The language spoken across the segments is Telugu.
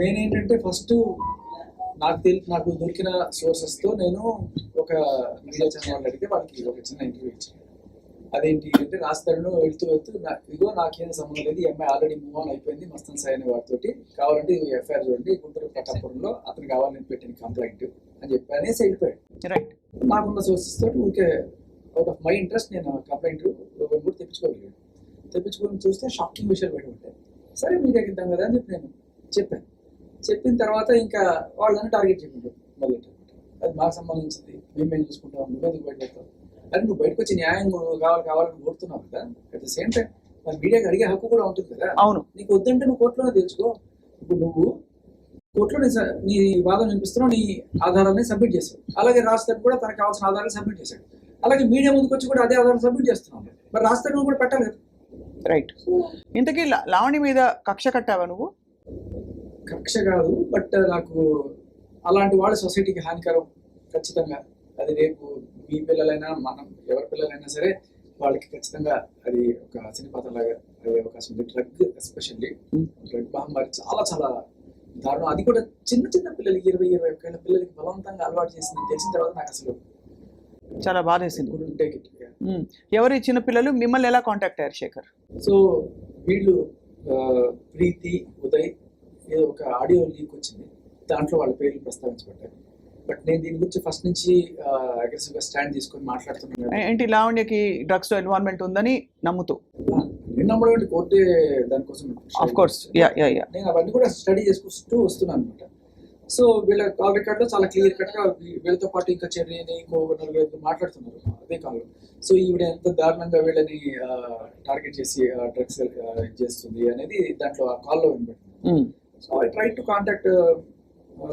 నేనేంటంటే ఫస్ట్ నాకు దొరికిన సోర్సెస్తో నేను ఒక మీడియా ఛానల్ వాళ్ళు అడిగితే వాళ్ళకి ఒక చిన్న ఇంటర్వ్యూ ఇచ్చాను. అదేంటి అంటే రాస్తాను వెళ్తూ ఇదిగో నాకేం సంబంధం లేదు, ఈ అమ్మాయి ఆల్రెడీ మూవ్ ఆన్ అయిపోయింది మస్తన్ సాయి అనే వాడితోటి, కావాలంటే ఇది ఎఫ్ఐఆర్ చూడండి గుంటూరు పట్టాపురంలో అతను కావాలని పెట్టిన కంప్లైంట్ అని చెప్పి అనేసి వెళ్ళిపోయాడు. నాకున్న సోర్సెస్ తోటి ఊరికే అవుట్ ఆఫ్ మై ఇంట్రెస్ట్ నేను కంప్లైంట్ కూడా తెప్పించుకొని చూస్తే షాకింగ్ విషయాలు బయట ఉంటాయి. సరే మీడియాకి ఇద్దాం కదా అని చెప్పి నేను చెప్పిన తర్వాత ఇంకా వాళ్ళని టార్గెట్ చేయకుండా మొదలెట్టారు. అది మాకు సంబంధించింది, మేమేం చూసుకుంటాం, నువ్వెందుకు బయటపెడతావు, అది నువ్వు బయటకు వచ్చి న్యాయం కావాలని కోరుతున్నావు కదా. అట్ ద సేమ్ టైం మరి మీడియాకి అడిగే హక్కు కూడా ఉంటుంది కదా. అవును, నీకు వద్దంటే నువ్వు కోర్టులోనే తెలుసుకో. ఇప్పుడు నువ్వు కోర్టులో నీ వాదన వినిపిస్తున్నావు, నీ ఆధారాన్ని సబ్మిట్ చేశావు. అలాగే రాస్తాడు కూడా తనకు కావాల్సిన ఆధారాలు సబ్మిట్ చేశాడు. అలాగే మీడియా ముందుకు వచ్చి కూడా అదే ఆధారాలు సబ్మిట్ చేస్తున్నావు. మరి రాస్తాడు నువ్వు కూడా పెట్టాలి కదా. రైట్. ఇంతకీ లావణి మీద కక్ష కట్టావా నువ్వు? కక్ష కాదు, బట్ నాకు అలాంటి వాళ్ళు సొసైటీకి హానికరం ఖచ్చితంగా. అది రేపు మీ పిల్లలైనా మనం ఎవరి పిల్లలైనా సరే వాళ్ళకి ఖచ్చితంగా అది ఒక సినిపాతలాగా అయ్యే అవకాశం ఉంది. డ్రగ్ ఎస్పెషల్లీ డ్రగ్ మహమ్మారి చాలా చాలా దారుణం. అది కూడా చిన్న పిల్లలకి 20-21 ఏళ్ళ పిల్లలకి బలవంతంగా అలవాటు చేసిందని తెలిసిన తర్వాత నాకు అసలు చాలా బాధేసింది. ఎవరి చిన్న పిల్లలు మిమ్మల్ని ఎలా కాంటాక్ట్ అయ్యారు శేఖర్? సో వీళ్ళు ప్రీతి, ఉదయ్ ఏదో ఒక ఆడియో లీక్ వచ్చింది, దాంట్లో వాళ్ళ పేర్లు ప్రస్తావించబడ్డారు. బట్ నేను దీని గురించి ఫస్ట్ నుంచి అగ్రెసివ్గా స్టాండ్ తీసుకొని మాట్లాడుతున్నాను. ఏంటి లావణ్యకి డ్రగ్స్ తో ఇన్వాల్వ్మెంట్ ఉందని నమ్ముతూ నమ్మడం కోర్టే దానికోసం నేను అవన్నీ కూడా స్టడీ చేసుకుంటూ వస్తున్నాను అనమాట. సో వీళ్ళ కాల్ రికార్డ్లో చాలా క్లియర్ కట్గా వీళ్ళతో పాటు ఇంకా చెర్రీని ఇంకో 4 మాట్లాడుతున్నారు అదే కాల్లో. సో ఈవిడ ఎంత దారుణంగా వీళ్ళని టార్గెట్ చేసి డ్రగ్స్ చేస్తుంది అనేది దాంట్లో ఆ కాల్లో వినబడుతుంది. So I try to contact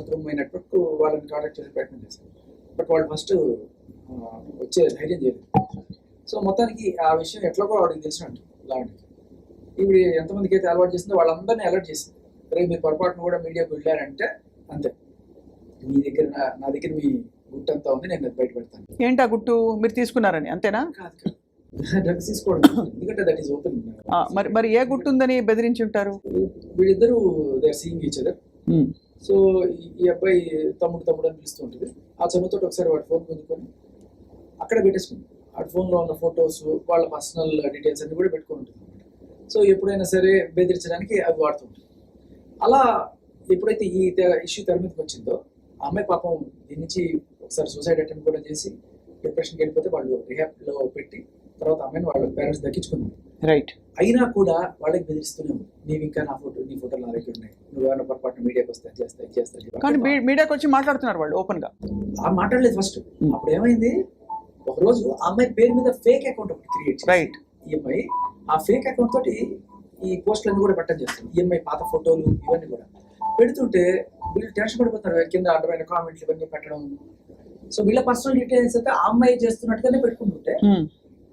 through my network, వాళ్ళని కాంటాక్ట్ చేసే ప్రయత్నం చేశాను. బట్ వాళ్ళు ఫస్ట్ వచ్చే ధైర్యం చేయలేదు. సో మొత్తానికి ఆ విషయం ఎట్లాగో వాడికి తెలిసినట్టు లాంటికి ఇవి ఎంతమందికి అయితే అలవాటు చేసిందో వాళ్ళందరినీ అలర్ట్ చేసింది. రేపు మీరు పొరపాటును కూడా మీడియాకు వెళ్ళారంటే అంతే, మీ దగ్గర నా దగ్గర మీ గుట్టు అంతా ఉంది, నేను బయట పెడతాను. ఏంటా గుట్టు? మీరు తీసుకున్నారని అంతేనా? కాదు, డ్రగ్స్ తీసుకోవడం, ఎందుకంటే దట్ ఈస్ ఓపెన్. మరి ఏ గుట్టు ఉందని బెదిరించి ఉంటారు? వీళ్ళిద్దరూ they are seeing each other. So ఈ అబ్బాయి తమ్ముడు అని పిలుస్తూ ఉంటుంది. ఆ చనువుతో ఒకసారి వాడి ఫోన్ పొందుకొని అక్కడ పెట్టేసుకుంది. వాడి ఫోన్లో ఉన్న ఫొటోస్, వాళ్ళ పర్సనల్ డీటెయిల్స్ అన్ని కూడా పెట్టుకొని ఉంటుంది. సో ఎప్పుడైనా సరే బెదిరించడానికి అవి వాడుతుంటుంది. అలా ఎప్పుడైతే ఈ ఇష్యూ తెర మీదకి వచ్చిందో ఆ అమ్మాయి పాపం దీని నుంచి ఒకసారి సూసైడ్ అటెంప్ట్ కూడా చేసి డిప్రెషన్కి వెళ్ళిపోతే వాళ్ళు రిహాబ్లో పెట్టి తర్వాత అమ్మాయిని వాళ్ళ పేరెంట్స్ దక్కించుకున్నారు. రైట్. అయినా కూడా వాళ్ళకి బెదిరిస్తూనే ఉంది, నీవు ఇంకా నీ ఫోటోలు నా దగ్గర ఉన్నాయి, నువ్వేమైనా పొరపాటు మీడియాకి వస్తే చేస్తా. కానీ మీడియాకి వచ్చి మాట్లాడుతున్నారు వాళ్ళు ఓపెన్ గా. మాట్లాడలేదు ఫస్ట్. అప్పుడు ఏమైంది, ఒకరోజు ఆ అమ్మాయి పేరు మీద ఫేక్ అకౌంట్ ఒకటి క్రియేట్ చేసి రైట్ ఈఎంఐ ఆ ఫేక్ అకౌంట్ తోటి ఈ పోస్టులన్నీ కూడా పెట్టడం చేస్తుంది. ఈఎంఐ పాత ఫోటోలు ఇవన్నీ కూడా పెడుతుంటే వీళ్ళు టెన్షన్ పడిపోతున్నారు, కింద అడ్డమైన కామెంట్లు ఇవన్నీ పెట్టడం. సో వీళ్ళ పర్సనల్ డీటెయిల్స్ అయితే ఆ అమ్మాయి చేస్తున్నట్టుగానే పెట్టుకుంటుంటే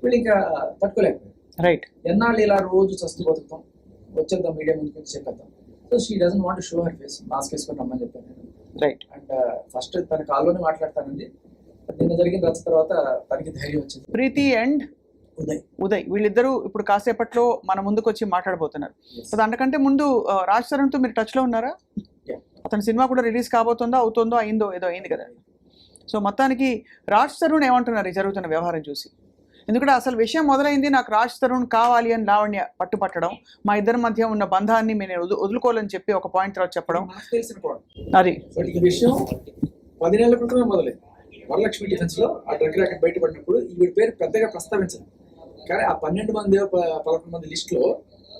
వీళ్ళు ఇంకా తట్టుకోలేకపోయారు. రైట్. ఎన్నాళ్ళు ఇలా రోజు చస్తూ బతుకుతాం, వచ్చేద్దాం మీడియా ముందుకు వచ్చి చెప్పేద్దాం. So she doesn't want to show her face, mask వేసుకొని రమ్మని చెప్పాను నేను. రైట్. అండ్ ఫస్ట్ తన కాల్లోనే మాట్లాడతానండి. నిన్న జరిగిన రచ్చ తర్వాత తనకి ధైర్యం వచ్చింది. ప్రీతి అండ్ ఉదయ్ వీళ్ళిద్దరూ ఇప్పుడు కాసేపట్లో మన ముందుకు వచ్చి మాట్లాడబోతున్నారు. దానికంటే ముందు రాజ్ తరుణ్తో మీరు టచ్లో ఉన్నారా? అతని సినిమా కూడా రిలీజ్ కాబోతుందో అవుతుందో అయిందో ఏదో అయింది కదా. సో మొత్తానికి రాజ్ తరుణ్ ఏమంటున్నారు ఈ జరుగుతున్న వ్యవహారం చూసి? ఎందుకంటే అసలు విషయం మొదలైంది నాకు రాజ్ తరుణ్ కావాలి అని లావణ్య పట్టుపట్టడం, మా ఇద్దరి మధ్య ఉన్న బంధాన్ని నేను వదులుకోవాలని చెప్పి ఒక పాయింట్ తర్వాత చెప్పడం. అది ఈ విషయం 10 నెలల క్రితమే మొదలైంది. వరలక్ష్మి డిఫెన్స్ లో ఆ డ్రగ్ ర్యాకెట్ బయటపడినప్పుడు ఈవిడ పేరు పెద్దగా ప్రస్తావించారు. కానీ ఆ 12 మంది 11 మంది లిస్ట్ లో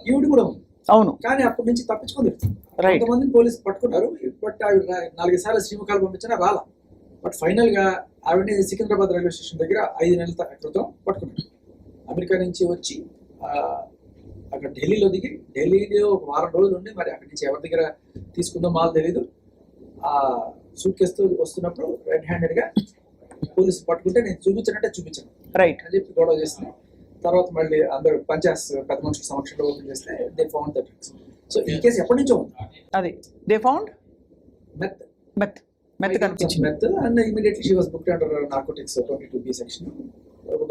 ఈవిడ కూడా ఉంది. అవును. కానీ అప్పటి నుంచి తప్పించుకుంది. కొంతమందిని పోలీసు పట్టుకున్నారు. బట్ ఆవిడ 4 సార్లు శ్రీముఖాలు పంపించినా రాలా. బట్ ఫైనల్ గా ఆవిడని సికింద్రాబాద్ రైల్వే స్టేషన్ దగ్గర 5 నెలల క్రితం పట్టుకున్నారు. అమెరికా నుంచి వచ్చి అక్కడ ఢిల్లీలో దిగి ఢిల్లీలో ఒక వారం రోజులు ఉండి మరి అక్కడి నుంచి ఎవరి దగ్గర తీసుకుందో మాకు తెలీదు. ఆ సూట్ కేసుతో వస్తున్నప్పుడు రెడ్ హ్యాండెడ్ గా పోలీసు పట్టుకుంటే నేను చూపించను రైట్ అని చెప్పి గొడవ చేసింది. తర్వాత మళ్ళీ అందరూ పంచాయత్ పెద్ద మనుషుల సమక్షంలో ఓపెన్ చేస్తే they found the drugs. So ఈ కేసు ఎప్పటి నుంచో ఉంది. అది దే ఫౌండ్ మెత్ కనిపించింది. Meth and immediately she was booked under narcotics 22B section.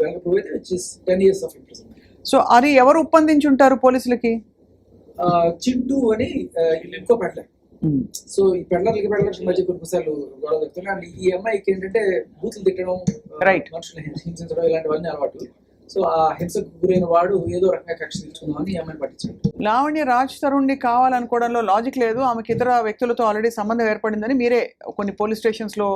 దానికి ప్రూవ్ అయితే which is 10 years of imprisonment. So అది ఎవరు ఒప్పందించి ఉంటారు పోలీసులకి? చింటూ అని ఇంకో పెట్టలే సో ఈ పెళ్ళర్లకి మధ్య కొన్నిసార్లు గొడవ జరుగుతుంది. అండ్ ఈ అమ్మాయికి ఏంటంటే బూతులు తిట్టడం, Right. మనుషులు హింసించడం ఇలాంటివన్నీ అలవాటు. సో ఆ హింసకు గురైన వాడు ఏదో రకంగా కక్ష తీర్చుకుందామని ఈ అమ్మాయిని పట్టించాడు. లావణ్య రాజ్ తరుణ్ని కావాలనుకోవడంలో లాజిక్ లేదు. ఆమెకి ఇతర వ్యక్తులతో ఆల్రెడీ సంబంధం ఏర్పడిందని మీరే కొన్ని పోలీస్ స్టేషన్స్లో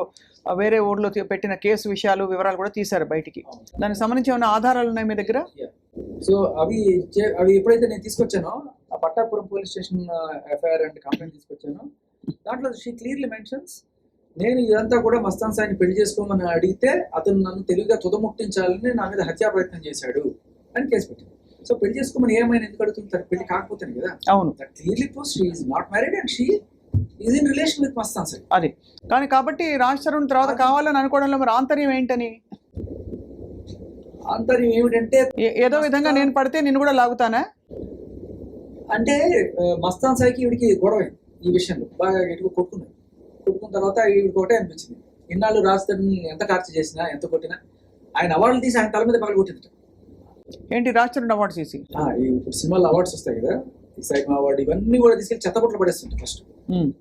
వేరే ఊర్లో పెట్టిన కేసు విషయాలు వివరాలు కూడా తీశారు బయటికి. దానికి సంబంధించి ఏమైనా ఆధారాలు ఉన్నాయి మీ దగ్గర? సో అవి ఎప్పుడైతే నేను తీసుకొచ్చానో ఆ Pattapuram police station FIR and complaint తీసుకొచ్చానో దాంట్లో షీ క్లియర్లీ మెన్షన్స్ నేను ఇదంతా కూడా మస్తాన్ సాయిని పెళ్లి చేసుకోమని అడిగితే అతను నన్ను తెలివిగా తుదముట్టించాలని నా మీద హత్యా ప్రయత్నం చేశాడు అని కేసు పెట్టింది. సో పెళ్లి చేసుకోమని ఏమైనా ఎందుకు అడుగుతుంది? పెళ్లి కాకపోతే కదా. అవును, that clearly proves she is not married and she is in relation with Mastan Sai. అది కానీ కాబట్టి రాజ్ తరుణ్ తర్వాత కావాలని అనుకోవడంలో మరి ఆంతర్యం ఏంటని? ఆంతర్యం ఏమిటంటే ఏదో విధంగా నేను పడితే నేను కూడా లాగుతానా అంటే మస్తాన్ సాయికి ఈవిడికి గొడవ ఈ విషయంలో బాగా గట్టిగా కొట్టుకున్న తర్వాత ఈవిడికి ఒకటే అనిపించింది, ఇన్నాళ్ళు రాజధాని ఎంత టార్చర్ చేసినా ఎంత కొట్టినా ఆయన అవార్డులు తీసి ఆయన తల మీద పగల కొట్టింది. ఏంటి రాజ్ తరుణ్ అవార్డ్స్ తీసి? ఇప్పుడు సినిమాలో అవార్డ్స్ వస్తాయి కదా, సైమా అవార్డు ఇవన్నీ కూడా తీసుకెళ్ళి చెత్తపట్లు పడేస్తుంటాయి ఫస్ట్.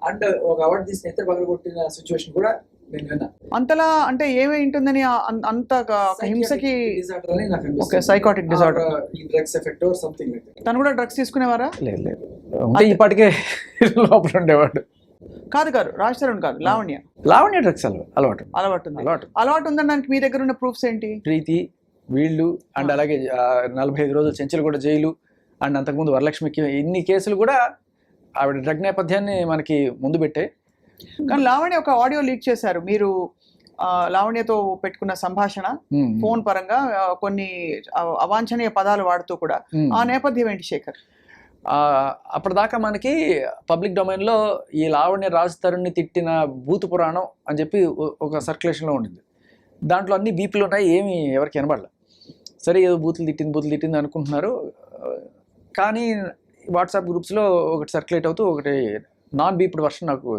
అండ్ ఒక అవార్డు తీసి ఎత్తే పగల కొట్టిన సిచ్యువేషన్ కూడా నేను విన్నా. అంతలా అంటే ఏమై ఉంటుందని అంత హింసకి? Okay, psychotic disorder, drugs effect or something like that. తను కూడా డ్రగ్స్ తీసుకునేవారా? లేదు అంటే ఇప్పటికే లోపల ఉండేవాడు. కాదు రాజ్ తరుణ్ కాదు, లావణ్య డ్రగ్స్ అలవాటు అలవాటు ఉందనడానికి మీ దగ్గర ఉన్న ప్రూఫ్స్ ఏంటి? ప్రీతి వీళ్ళు అండ్ అలాగే 45 రోజులు చెంచులు కూడా జైలు అండ్ అంతకుముందు వరలక్ష్మికి ఇన్ని కేసులు కూడా ఆవిడ డ్రగ్ నేపథ్యాన్ని మనకి ముందు పెట్టే. కానీ లావణ్య ఒక ఆడియో లీక్ చేశారు మీరు, లావణ్యతో పెట్టుకున్న సంభాషణ ఫోన్ పరంగా కొన్ని అవాంఛనీయ పదాలు వాడుతూ కూడా. ఆ నేపథ్యం ఏంటి శేఖర్? అప్పటిదాకా మనకి పబ్లిక్ డొమైన్లో ఈ లావణ్య రాజ్ తరుణ్ని తిట్టిన భూత పురాణం అని చెప్పి ఒక సర్క్యులేషన్లో ఉండింది. దాంట్లో అన్ని బీపీలు ఉన్నాయి, ఏమి ఎవరికి వినబడలే. సరే ఏదో బూతులు తిట్టింది అనుకుంటున్నారు. కానీ వాట్సాప్ గ్రూప్స్లో ఒకటి సర్క్యులేట్ అవుతూ ఒకటి నాన్ బీప్డ్ వర్షన్ నాకు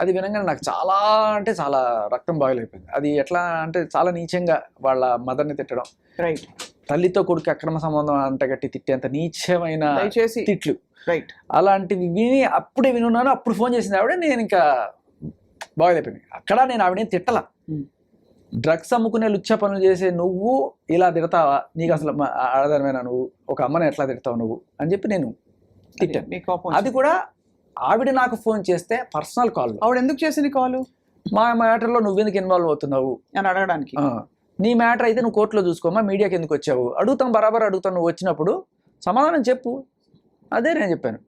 అది వినగానే నాకు చాలా అంటే చాలా రక్తం బాయిలైపోయింది. అది ఎట్లా అంటే చాలా నీచంగా వాళ్ళ మదర్ని తిట్టడం, రైట్, తల్లితో కొడుకు అక్రమ సంబంధం అంటగట్టి తిట్టేంత నీచమైన తిట్లు, రైట్, అలాంటివి విని అప్పుడే వినున్నాను. అప్పుడు ఫోన్ చేసింది ఆవిడ, నేను ఇంకా బాయిలైపోయింది. అక్కడ నేను ఆవిడేం తిట్టల. డ్రగ్స్ అమ్ముకునే లుచ్చ పనులు చేసే నువ్వు ఇలా తిడతావా, నీకు అసలు ఆధారమైన నువ్వు ఒక అమ్మని ఎట్లా తిడతావు నువ్వు అని చెప్పి నేను తిట్టాను. అది కూడా ఆవిడ నాకు ఫోన్ చేస్తే పర్సనల్ కాల్. ఆవిడ ఎందుకు చేసింది కాల్? మా మ్యాటర్లో నువ్వెందుకు ఇన్వాల్వ్ అవుతున్నావు అని అడగడానికి. నీ మ్యాటర్ అయితే నువ్వు కోర్టులో చూసుకోమా, మీడియాకి ఎందుకు వచ్చావు అడుగుతాం, బరాబర్ అడుగుతాను, నువ్వు వచ్చినప్పుడు సమాధానం చెప్పు. అదే నేను చెప్పాను.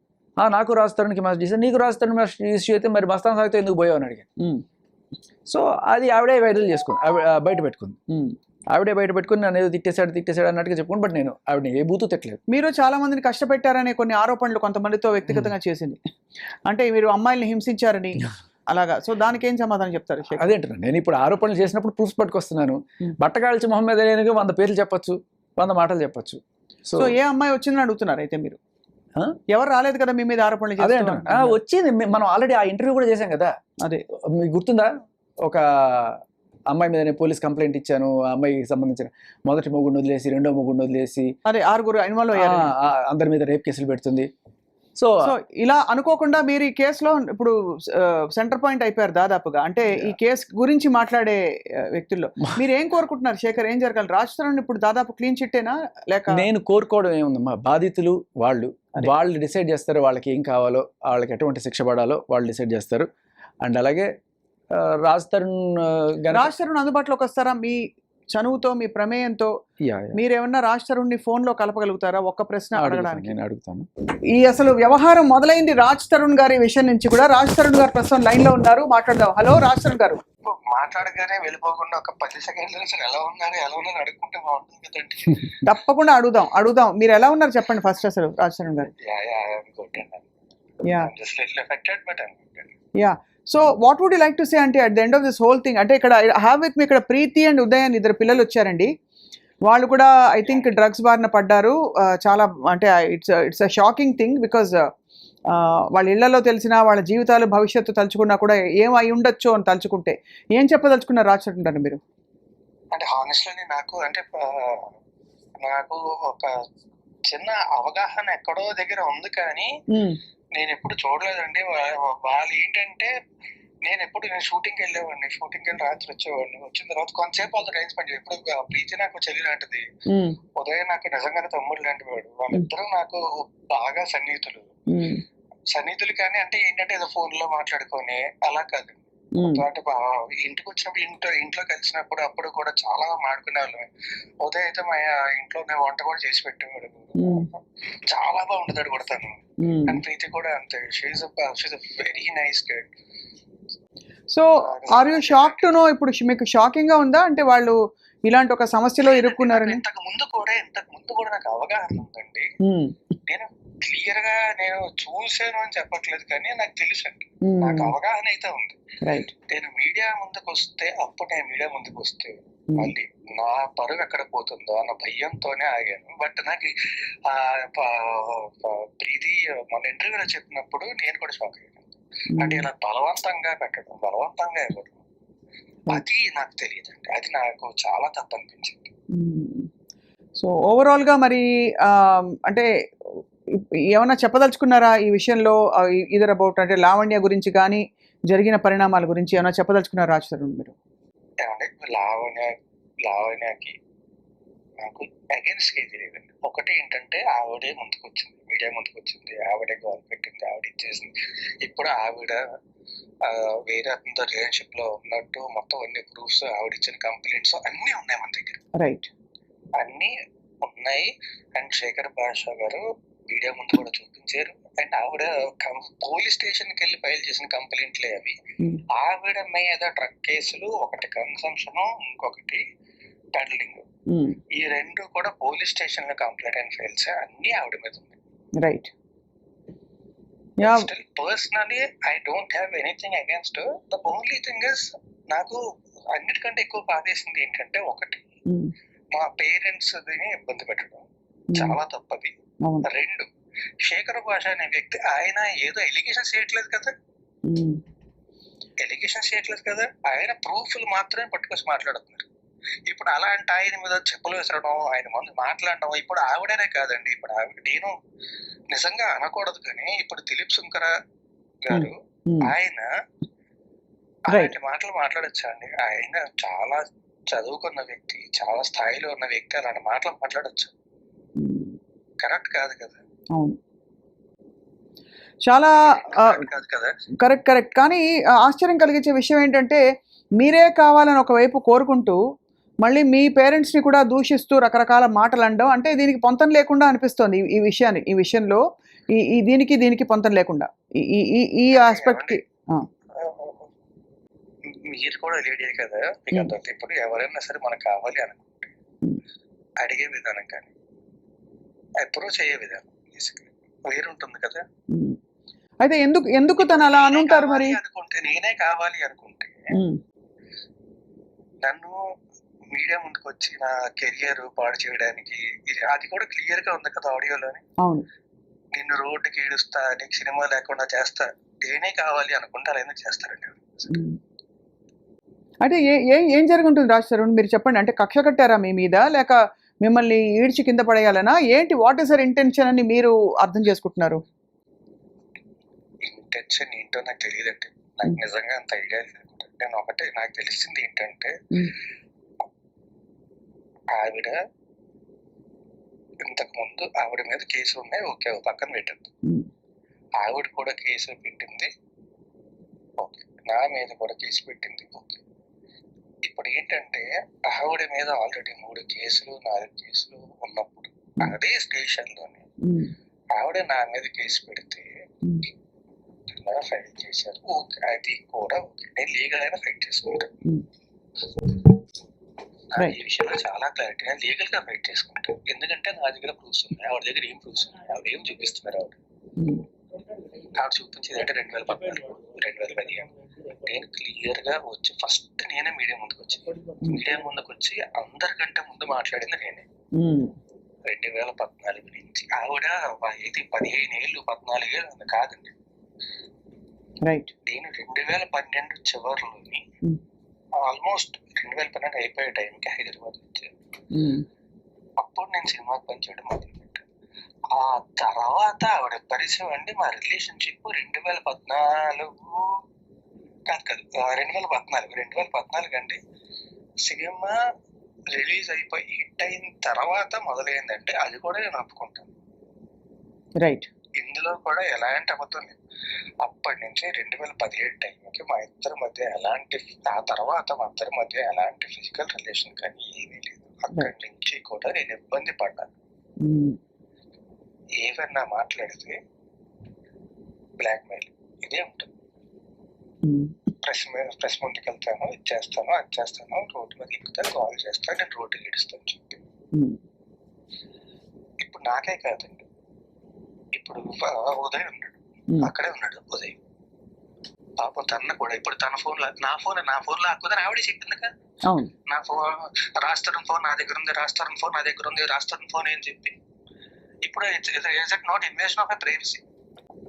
నాకు రాజ్ తరుణ్కి మెసేజ్ చేశాను, నీకు రాజ్ తరుణ్ మెసేజ్ అయితే మరి మస్తాన్ సాయితో ఎందుకు పోయావు అని అడిగాను. సో అది ఆవిడే వైరల్ చేసుకుంది, బయట పెట్టుకుంది. ఆవిడే బయట పెట్టుకుని నన్ను ఏదో తిట్టేశాడు అన్నట్టుగా చెప్పుకుని, బట్ నేను ఆవిడ ఏ బూతు తిట్టలేదు. మీరు చాలా మందిని కష్టపెట్టారనే కొన్ని ఆరోపణలు కొంతమందితో వ్యక్తిగతంగా చేసింది, అంటే మీరు అమ్మాయిల్ని హింసించారని అలాగా. సో దానికి ఏం సమాధానం చెప్తారు? అదేంటున్నా, నేను ఇప్పుడు ఆరోపణలు చేసినప్పుడు ప్రూఫ్స్ పట్టుకొస్తున్నాను. బట్టకాల్చి మొహమ్మద్ అలీకి 100 పేర్లు చెప్పొచ్చు, 100 మాటలు చెప్పొచ్చు. సో ఏ అమ్మాయి వచ్చిందని అడుగుతున్నారు అయితే మీరు? ఎవరు రాలేదు కదా మీ మీద ఆరోపణలు? అదే వచ్చింది, మనం ఆల్రెడీ ఆ ఇంటర్వ్యూ కూడా చేశాం కదా. అదే మీకు గుర్తుందా? ఒక అమ్మాయి మీద నేను పోలీస్ కంప్లైంట్ ఇచ్చాను, ఆ అమ్మాయికి సంబంధించిన మొదటి మొగుడిని వదిలేసి రెండో మొగుడిని వదిలేసి అదే 6 ఇన్వాల్వ్ అయ్యారు, అందరి మీద రేప్ కేసులు పెడుతుంది. సో ఇలా అనుకోకుండా మీరు ఈ కేసులో ఇప్పుడు సెంటర్ పాయింట్ అయిపోయారు దాదాపుగా. అంటే ఈ కేసు గురించి మాట్లాడే వ్యక్తుల్లో మీరు ఏం కోరుకుంటున్నారు శేఖర్? ఏం జరగాలి? రాజ్ తరుణ్ ఇప్పుడు దాదాపు క్లీన్ చిట్టేనా లేక? నేను కోరుకోవడం ఏముందమ్మా, బాధితులు వాళ్ళు డిసైడ్ చేస్తారు, వాళ్ళకి ఏం కావాలో, వాళ్ళకి ఎటువంటి శిక్ష పడాలో వాళ్ళు డిసైడ్ చేస్తారు. అండ్ అలాగే రాజ్ తరుణ్ అందుబాటులోకి వస్తారా? మీ చనువుతో, మీ ప్రమేయంతో మీరేమన్నా రాజ్ తరుణ్ని ఫోన్లో కలపగలుగుతారా? ఒక్క ప్రశ్న అడగడానికి నేను అడుగుతాను. ఈ అసలు వ్యవహారం మొదలైంది రాజ్ తరుణ్ గారి విషయం నుంచి కూడా. రాజ్ తరుణ్ గారు ప్రస్తుతం లైన్ లో ఉన్నారు, మాట్లాడదాం. హలో రాజ్ తరుణ్ గారు. మాట్లాడగానే వెళ్ళిపోకుండా ఒక 10 సెకండ్ల నుంచి ఎలా ఉన్నారు అడుగుకుంటే బాగుంటుంది కదండి. తప్పకుండా అడుగుదాం. మీరు ఎలా ఉన్నారు చెప్పండి ఫస్ట్ అసలు రాజ్ తరుణ్ గారు. Yeah so what would you like to say అంటే at the end of this whole thing? అంటే ఇక్కడ హ్యావ్ విత్ మీ ఇక్కడ ప్రీతి అండ్ ఉదయ్ అని 2 పిల్లలు వచ్చారండి. వాళ్ళు కూడా ఐ థింక్ డ్రగ్స్ బారిన పడ్డారు. చాలా అంటే it's a shocking thing because వాళ్ళ ఇళ్లలో తెలిసిన వాళ్ళ జీవితాలు భవిష్యత్తు తలుచుకున్నా కూడా ఏం అయి ఉండొచ్చు అని తలుచుకుంటే ఏం చెప్పదలుచుకున్నారు రాజ్ తరుణ్ గారు మీరు? అంటే హానెస్ట్లీ నాకు ఒక చిన్న అవగాహన ఎక్కడో దగ్గర ఉంది, కానీ నేను ఎప్పుడు చూడలేదండి. వాళ్ళు ఏంటంటే నేను షూటింగ్కి వెళ్ళేవాడిని, షూటింగ్కి వెళ్ళి రాత్రి వచ్చేవాడిని. వచ్చిన తర్వాత కొంతసేపు వాళ్ళతో టైం స్పెండ్ చేయాలి. ఇప్పుడు ప్రీతి నాకు చెల్లి లాంటిది, ఉదయం నాకు నిజంగానే తమ్ముడు లాంటి వాడు. వాళ్ళిద్దరూ నాకు బాగా సన్నిహితులు కానీ అంటే ఏంటంటే ఏదో ఫోన్ లో మాట్లాడుకొని అలా కాదు. అంటే ఇంటికి వచ్చినప్పుడు ఇంట్లో కలిసినప్పుడు అప్పుడు కూడా చాలా మాడుకునే వాళ్ళమే. ఉదయం అయితే మా ఇంట్లోనే వంట కూడా చేసి పెట్టేవాడు. చాలా బాగుండదు కూడా తను. అండ్ ప్రీతి కూడా అంతే. She's very nice girl. So are you shock to know, ఇప్పుడు మీకు షాకింగ్ గా ఉందా అంటే వాళ్ళు ఇలాంటి ఒక సమస్యలో ఇరుక్కున్నారని? ఇంతకు ముందు కూడా నాకు అవగాహన ఉందండి. నేను క్లియర్ గా నేను చూసాను అని చెప్పట్లేదు కానీ నాకు తెలుసండి, నాకు అవగాహన అయితే ఉంది. నేను మీడియా ముందుకు వస్తే మళ్ళీ నా పరువు ఎక్కడ పోతుందో అన్న భయంతోనే ఆగాను. బట్ నాకు ప్రీతి మన ఇంటర్వ్యూలో చెప్పినప్పుడు నేను కూడా షాక్ అయ్యాను. అంటే ఇలా బలవంతంగా పెట్టడం, బలవంతంగా ఇవ్వడం, అది నాకు తెలియదండి. అది నాకు చాలా తప్పు అనిపించింది. సో ఓవరాల్ గా మరి అంటే ఏమైనా చెప్పదలుచుకున్నారా ఈ విషయంలో? ఇదర్ అబౌట్ అంటే లావణ్య గురించి కానీ జరిగిన పరిణామాల గురించి ఏమైనా చెప్పదలుచుకున్నారా రాజ్ తరుణ్ మీరు? లావణ్యకి నాకు అగేన్స్ట్ ఏది లేదండి. ఒకటి ఏంటంటే ఆవిడే మీడియా ముందుకు వచ్చింది, ఆవిడే గోల్ పెట్టింది, ఆవిడ ఇచ్చేసింది. ఇప్పుడు ఆవిడ వేరే అతనితో రిలేషన్షిప్ లో ఉన్నట్టు మొత్తం అన్ని ప్రూఫ్స్, ఆవిడ ఇచ్చిన కంప్లైంట్స్ అన్ని ఉన్నాయి మన దగ్గర. రైట్, అన్ని ఉన్నాయి. అండ్ శేఖర్ భాష గారు మీడియా ముందు కూడా చూపించారు. అండ్ ఆవిడ పోలీస్ స్టేషన్ కి వెళ్ళి ఫైల్ చేసిన కంప్లైంట్లే అవి. ఆవిడ మీద డ్రగ్ కేసులు, ఒకటి కన్సంప్షన్, ఇంకొకటి పెడలింగ్, ఈ రెండు కూడా పోలీస్ స్టేషన్ లో కంప్లైంట్ అండ్ ఫైల్స్ అన్ని ఆవిడ మీద ఉన్నాయి. Right. Still, personally, I don't have anything against her. The only thing is, నాకు అన్నిటికంటే ఎక్కువ బాధేసింది ఏంటంటే, ఒకటి మా పేరెంట్స్ ఇబ్బంది పెట్టడం చాలా తప్పది. రెండు, శేఖర్ భాష అనే వ్యక్తి ఆయన ఏదో ఎలిగేషన్స్ చేయట్లేదు కదా, ఆయన ప్రూఫ్లు మాత్రమే పట్టుకొచ్చి మాట్లాడుతున్నారు. ఇప్పుడు అలాంటి ఆయన మీద చెప్పులు వేసడం, ఆయన ముందు మాట్లాడడం, ఇప్పుడు ఆవిడనే కాదండి, ఇప్పుడు ఆవిడ నేను నిజంగా అనకూడదు కానీ ఇప్పుడు దిలీప్ శంకర గారు ఆయన అలాంటి మాటలు మాట్లాడచ్చా అండి? ఆయన చాలా చదువుకున్న వ్యక్తి, చాలా స్థాయిలో ఉన్న వ్యక్తి అలాంటి మాటలు మాట్లాడచ్చు? కరెక్ట్ కాదు కదా. చాలా కాదు కదా. కరెక్ట్. కానీ ఆశ్చర్యం కలిగించే విషయం ఏంటంటే, మీరే కావాలని ఒకవైపు కోరుకుంటూ మళ్ళీ మీ పేరెంట్స్ని కూడా దూషిస్తూ రకరకాల మాటలు అనడం, అంటే దీనికి పొంతం లేకుండా అనిపిస్తోంది. ఈ విషయంలో దీనికి పొంతం లేకుండా ఈ ఆస్పెక్ట్ కి. మీరు కూడా లేడీ కదా, మీకు అంత ఇప్పుడు ఎవరైనా సరే మనకు కావాలి అనుకుంటే అడిగే విధానం కానీ అప్రోచ్ అయ్యే విధానం వేరుంటుంది కదా. అయితే ఎందుకు తను అలా అనుంటారు మరి? నేనే కావాలి అనుకుంటే నన్ను మీడియా ముందుకు వచ్చి నా కెరియర్ పాడు చేయడానికి, అది కూడా క్లియర్ గా ఉంది కదా ఆడియోలోని. నిన్ను రోడ్డుకి ఈడుస్తా, నీకు సినిమా లేకుండా చేస్తా, నేనే కావాలి అనుకుంటే అలా ఎందుకు చేస్తారండి? అంటే ఏం జరుగుంటుంది రాజ్ తరుణ్, మీరు చెప్పండి. అంటే కక్ష కట్టారా మీ మీద, లేక మిమ్మల్ని ఈడ్చి కింద పడేయాలనా ఏంటి? వాట్ ఈస్ యర్ ఇంటెన్షన్ అని మీరు అర్థం చేసుకుంటున్నారు? ఇంటెన్షన్ ఏంటో నాకు తెలియదండి, నాకు నిజంగా అంత ఐడియా లేదు. నేను ఒకటే నాకు తెలిసింది ఏంటంటే, ఆవిడ ఇంతకు ముందు ఆవిడ మీద కేసులు ఉన్నాయి, ఓకే, పక్కన పెట్టద్దు. ఆవిడ కూడా కేసులు పెట్టింది, ఓకే, నా మీద కూడా కేసు పెట్టింది, ఓకే. ఇప్పుడు ఏంటంటే ఆవిడ మీద ఆల్రెడీ 3 కేసులు 4 కేసులు ఉన్నప్పుడు అదే స్టేషన్ లోనే ఆవిడ నా మీద కేసు పెడితే ఫైట్ చేశారు, ఓకే, అది కూడా ఓకే, నేను లీగల్ అయినా ఫైట్ చేసుకుంటాను. ఈ విషయంలో చాలా క్లారిటీ, నేను లీగల్ గా ఫైట్ చేసుకుంటాను. ఎందుకంటే నా దగ్గర ప్రూఫ్స్ ఉన్నాయి, ఆవిడ దగ్గర ఏం ప్రూఫ్స్ ఉన్నాయి, ఆవిడ ఏం చూపిస్తున్నారు? ఆవిడ చూపించేది అంటే 2014 2015 నేను క్లియర్ గా వచ్చి ఫస్ట్ నేనే మీడియా ముందుకు వచ్చి అందరికంటే ముందు మాట్లాడింది నేనే. 2014 నుంచి ఆవిడ ఇది 15 ఏళ్ళు 14 ఏళ్ళు కాదండి. నేను 2012 చివరిలోని ఆల్మోస్ట్ 2012 అయిపోయే టైంకి హైదరాబాద్ వచ్చాను. అప్పుడు నేను సినిమాకి పనిచేయడం మొదలుపెట్టాను. ఆ తర్వాత ఆవిడ పరిచయం అండి. మా రిలేషన్షిప్ 2014 కాదు 2014 అండి. సినిమా రిలీజ్ అయిపోయి హిట్ అయిన తర్వాత మొదలైందంటే అది కూడా నేను ఒప్పుకుంటాను. రైట్. ఇందులో కూడా ఎలాంటి అబద్ధం లేదు. అప్పటి నుంచి 2017 టైంకి మా ఇద్దరి మధ్య ఎలాంటి, ఆ తర్వాత మా ఇద్దరి మధ్య ఎలాంటి ఫిజికల్ రిలేషన్ కానీ ఏమీ లేదు. అక్కడి నుంచి కూడా నేను ఇబ్బంది పడ్డాను. ఏవన్నా మాట్లాడితే బ్లాక్ మెయిల్ ఇదే ఉంటుంది. ప్రెస్ ముందుకు వెళ్తాను, ఇది చేస్తాను, అది చేస్తాను, రోడ్డు మీద ఎక్కుతాను, కాల్ చేస్తాను, నేను రోడ్డు గడిస్తాను చెప్పి. ఇప్పుడు నాకే కాదండి, ఇప్పుడు ఉదయ్ ఉన్నాడు, అక్కడే ఉన్నాడు ఉదయ్. పాపం తన కూడా ఇప్పుడు తన ఫోన్ నా ఫోన్ లాక్కుదని ఆవిడే చెప్పింది కదా. నా ఫోన్ రాస్తారని ఫోన్ నా దగ్గర ఉంది, రాస్తారని ఫోన్ నా దగ్గర ఉంది, రాస్తారని ఫోన్ ఏం చెప్పి. ఇప్పుడు is it not invasion of a privacy?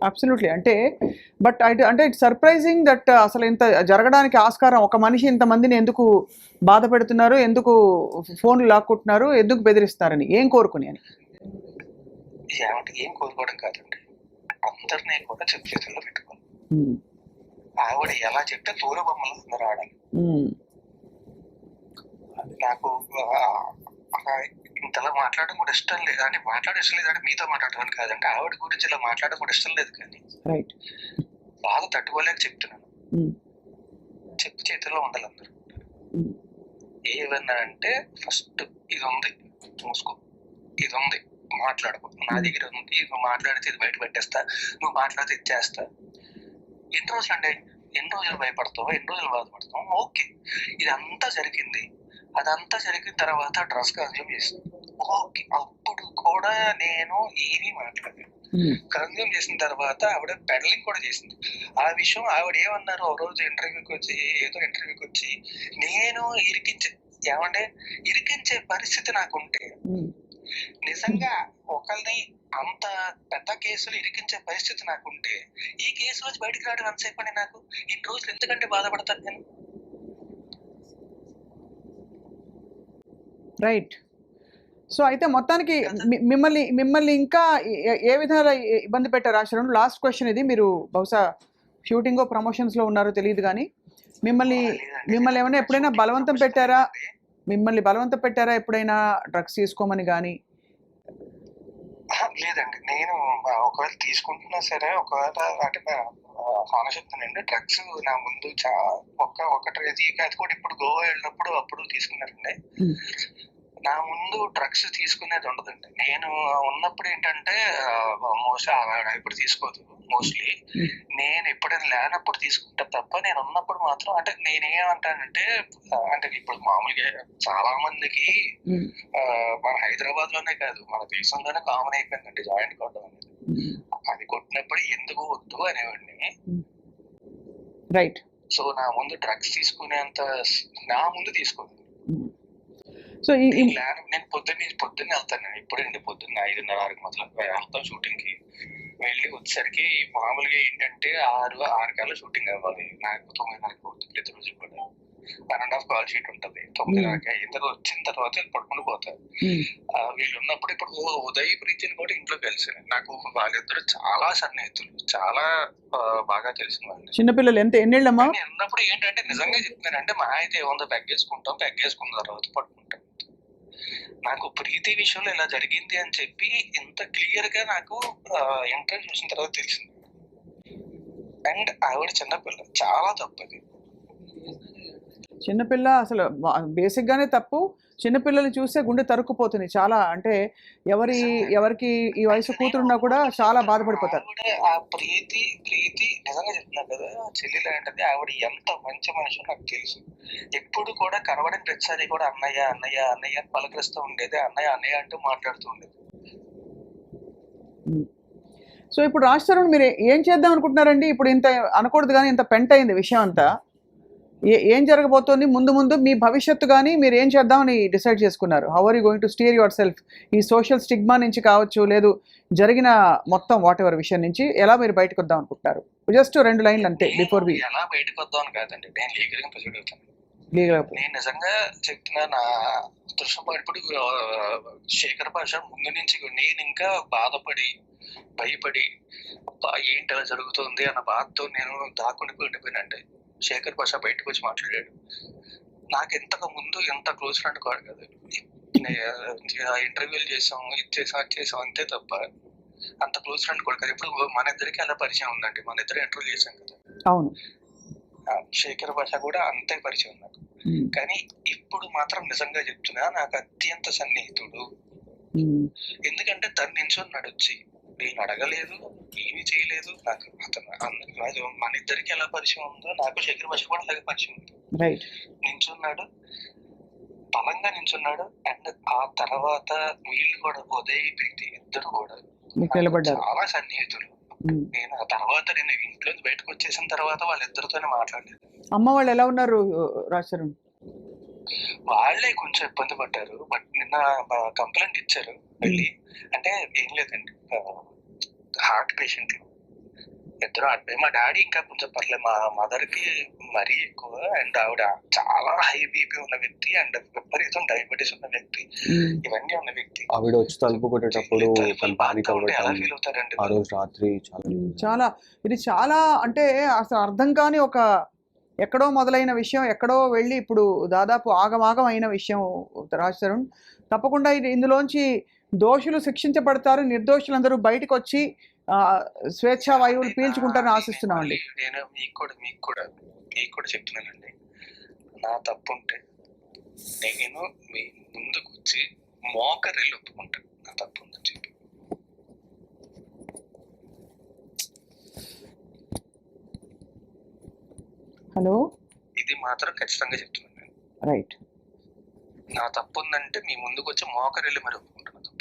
Absolutely. But అంటే ఇట్స్ సర్ప్రైజింగ్ దట్ అసలు ఇంత జరగడానికి ఆస్కారం, ఒక మనిషి ఇంతమందిని ఎందుకు బాధ పెడుతున్నారు, ఎందుకు ఫోన్లు లాక్కుంటున్నారు, ఎందుకు బెదిరిస్తారని, ఏం కోరుకుని అని. ఏం కోరుకోవడం కాదండి, అందరినీ కూడా చేతుల్లో పెట్టుకోవాలి. ఆవిడ ఎలా చెప్తే దూర బొమ్మలు అందరూ ఆడాలి. నాకు ఇంతలా మాట్లాడడం కూడా ఇష్టం లేదు, అంటే ఇష్టం లేదంటే మీతో మాట్లాడడం కాదండి, ఆవిడ గురించి ఇలా మాట్లాడడం కూడా ఇష్టం లేదు. కానీ బాధ తట్టుకోలేక చెప్తున్నాను. చెప్పు చేతిలో ఉండాలి అందరూ. ఏమన్నా అంటే ఫస్ట్ ఇది ఉంది మూసుకో, ఇది ఉంది మాట్లాడుకో, నా దగ్గర ఉంది, నువ్వు మాట్లాడితే ఇది బయట పెట్టేస్తా, నువ్వు మాట్లాడితే ఇది చేస్తా. ఎన్ని రోజులు అంటే ఎన్ని రోజులు భయపడతావు, ఎన్ని రోజులు బాధపడతావు, ఓకే. ఇదంతా జరిగింది, అదంతా జరిగిన తర్వాత డ్రగ్స్ కన్జ్యూమ్ చేసింది, ఓకే. అప్పుడు కూడా నేను ఏమీ మాట్లాడలేదు. కన్జ్యూమ్ చేసిన తర్వాత ఆవిడ పెడలింగ్ కూడా చేసింది. ఆ విషయం ఆవిడ ఏమన్నారు, ఒక రోజు ఇంటర్వ్యూకి వచ్చి నేను ఇరికించే పరిస్థితి నాకుంటే, నిజంగా ఒకరిని అంత పెద్ద కేసులు ఇరికించే పరిస్థితి నాకుంటే, ఈ కేసు రోజు బయటకు రావడం ఎంతసేపు అని, నాకు ఇన్ని రోజులు ఎందుకంటే బాధపడతాను నేను. రైట్. సో అయితే మొత్తానికి మిమ్మల్ని ఇంకా ఏ విధంగా ఇబ్బంది పెట్టారు ఆశ్రమం? లాస్ట్ క్వశ్చన్ ఇది. మీరు బహుశా షూటింగ్ ప్రమోషన్స్లో ఉన్నారో తెలియదు, కానీ మిమ్మల్ని ఏమైనా ఎప్పుడైనా బలవంతం పెట్టారా? ఎప్పుడైనా డ్రగ్స్ తీసుకోమని కానీ? లేదండి, నేను ఒకవేళ తీసుకుంటున్నా సరే, ఒకవేళ అంటే చెప్తానండి, డ్రగ్స్ నా ముందు ఒకటి అది కూడా ఇప్పుడు గోవా వెళ్ళినప్పుడు అప్పుడు తీసుకున్నారండి. నా ముందు డ్రగ్స్ తీసుకునేది ఉండదండి. నేను ఉన్నప్పుడు ఏంటంటే ఇప్పుడు తీసుకోదు మోస్ట్లీ. నేను ఎప్పుడైనా లేనప్పుడు తీసుకుంటా తప్ప, నేను ఉన్నప్పుడు మాత్రం, అంటే నేనేమంటానంటే, అంటే ఇప్పుడు మామూలుగా చాలా మందికి మన హైదరాబాద్ లోనే కాదు, మన దేశంలోనే కామన్ అయిపోయిందండి జాయింట్ కొట్టడం అనేది. అది కొట్టినప్పుడు ఎందుకు వద్దు అనేవాడిని. రైట్. సో నా ముందు డ్రగ్స్ తీసుకునేంత నా ముందు తీసుకోదు. సో నేను పొద్దున్న వెళ్తాను, ఇప్పుడండి పొద్దున్న 5:30 మొదలు వెళ్తాం షూటింగ్ కి. వెళ్ళి వచ్చేసరికి మామూలుగా ఏంటంటే 6 కల్లా షూటింగ్ అవ్వాలి. నాకు 9:30 అవుతుంది ప్రతి రోజు కూడా. 1.5 కాల్ షీట్ ఉంటుంది. 9:30 ఇద్దరు వచ్చిన తర్వాత పడుకుని పోతారు. వీళ్ళు ఉన్నప్పుడు ఇప్పుడు ఉదయ్ ప్రీతిని కూడా ఇంట్లో కలిసాను. నాకు వాళ్ళిద్దరు చాలా సన్నిహితులు, చాలా బాగా తెలిసిన వాళ్ళు. చిన్నపిల్లలు ఎన్నేళ్ళమ్మా? ఉన్నప్పుడు ఏంటంటే నిజంగా చెప్తున్నానంటే, మా అయితే ఏముందో పెగ్గేసుకున్న తర్వాత పడుకుంటాం. నాకు ప్రీతి విషయంలో ఇలా జరిగింది అని చెప్పి ఇంత క్లియర్ గా నాకు ఇంటర్వ్యూ చూసిన తర్వాత తెలిసింది. అండ్ ఆవిడ చిన్నపిల్ల, చాలా తప్పది. చిన్నపిల్ల అసలు బేసిక్ గానే తప్పు. చిన్నపిల్లలు చూస్తే గుండె తరుక్కుపోతుంది చాలా. అంటే ఎవరికి ఈ వయసు కూతురున్నా కూడా చాలా బాధపడిపోతారు. ఆ ప్రీతి నిజంగా చెప్తున్నారు కదా, చెల్లి లాంటిది. ఆవిడ ఎంత మంచి మనిషి నాకు తెలుసు. ఎప్పుడు కూడా కనబడిన ప్రతిసారి కూడా అన్నయ్య అన్నయ్య అన్నయ్య అని పలకరిస్తూ ఉండేది. అన్నయ్య అంటూ మాట్లాడుతూ ఉండేది. సో ఇప్పుడు రాజ్ తరుణ్ మీరు ఏం చేద్దాం అనుకుంటున్నారండి? ఇప్పుడు ఇంత అనకూడదు కానీ ఇంత పెంట అయింది విషయం అంతా. ఏం జరగబోతోంది ముందు మీ భవిష్యత్తు కానీ మీరు ఏం చేద్దామని డిసైడ్ చేసుకున్నారు? How are you going to steer yourself? ఈ సోషల్ స్టిగ్మా నుంచి కావచ్చు, లేదు జరిగిన మొత్తం వాట్ ఎవర్ విషయం నుంచి ఎలా మీరు బయటకు వద్దాం అనుకుంటారు? జస్ట్ 2 లైన్లు అంతే బిఫోర్ వి. ఎలా బయటకు వద్దాం అని కాదండి, నేను లీగల్గా ప్రొసీడ్ అవుతాను. నేను నిజంగా చెప్తున్నా, నా దృశ్యం ఇప్పుడు శేఖర్ భాష ముందు నుంచి నేను ఇంకా బాధపడి భయపడి అబ్బా ఏంటి అలా జరుగుతుంది అన్న బాధతో నేను ఉండిపోయినండి. శేఖర్ భాష బయటకు వచ్చి మాట్లాడాడు. నాకు ఇంతకు ముందు ఎంత క్లోజ్ ఫ్రెండ్ కాదు కదా, ఇంటర్వ్యూలు చేసాం, ఇది చేసాం, అది చేసాం అంతే తప్ప అంత క్లోజ్ ఫ్రెండ్ కూడా కదా. ఇప్పుడు మన ఇద్దరికి అలా పరిచయం ఉందండి, మన ఇద్దరు ఇంటర్వ్యూ చేసాం కదా. అవును, శేఖర్ భాష కూడా అంతే పరిచయం నాకు. కానీ ఇప్పుడు మాత్రం నిజంగా చెప్తున్నా, నాకు అత్యంత సన్నిహితుడు. ఎందుకంటే తను నించున్నాడు వచ్చి, నేను అడగలేదు, ఏమి చేయలేదు. నాకు అతను మన ఇద్దరికి ఎలా పరిచయం ఉందో నాకు శేఖర్ భాష కూడా అలాగే పరిచయం ఉంది. నించున్నాడు, బలంగా నించున్నాడు. అండ్ ఆ తర్వాత వీళ్ళు కూడా ఉదయ్ ప్రీతి ఇద్దరు కూడా చాలా సన్నిహితులు. నేను ఆ తర్వాత నేను ఇంట్లో బయటకు వచ్చేసిన తర్వాత వాళ్ళిద్దరితోనే మాట్లాడలేదు. అమ్మ వాళ్ళు ఎలా ఉన్నారు రాజశరణ్? వాళ్ళే కొంచెం ఇబ్బంది పడ్డారు. బట్ నిన్న కంప్లైంట్ ఇచ్చారు వెళ్ళి. అంటే ఏం లేదండి, హార్ట్ పేషెంట్లు ఇద్దరు. మా డాడీ ఇంకా కొంచెం పర్లేదు, మా మదర్ కి మరీ ఎక్కువ. అండ్ ఆవిడ చాలా హై బీపీ ఉన్న వ్యక్తి అండ్ విపరీతం డయాబెటీస్ ఉన్న వ్యక్తి, ఇవన్నీ ఉన్న వ్యక్తి. ఆవిడ వచ్చి తలుపు కొట్టేటప్పుడు ఎలా ఫీల్ అవుతారండి ఆ రోజు రాత్రి? చాలా ఇది చాలా అంటే అసలు అర్థం కాని ఒక ఎక్కడో మొదలైన విషయం ఎక్కడో వెళ్ళి ఇప్పుడు దాదాపు ఆగమాగం అయిన విషయం రాజశరణ్. తప్పకుండా ఇందులోంచి దోషులు శిక్షించబడతారు, నిర్దోషులందరూ బయటకు వచ్చి స్వేచ్ఛా వాయువులు పీల్చుకుంటారని ఆశిస్తున్నామండి. నేను మీకు కూడా చెప్తున్నానండి, నా తప్పు ఉంటే నేను మీ ముందుకు వచ్చి మోకరిల్లు ఒప్పుకుంటాను, నా తప్పు ఉందని చెప్పి. హలో, ఇది మాత్రం ఖచ్చితంగా చెప్తున్నాను నేను. రైట్, నా తప్పు ఉందంటే మీ ముందుకు వచ్చి మోకరిల్లు మరి ఒప్పుకుంటాను తప్పు.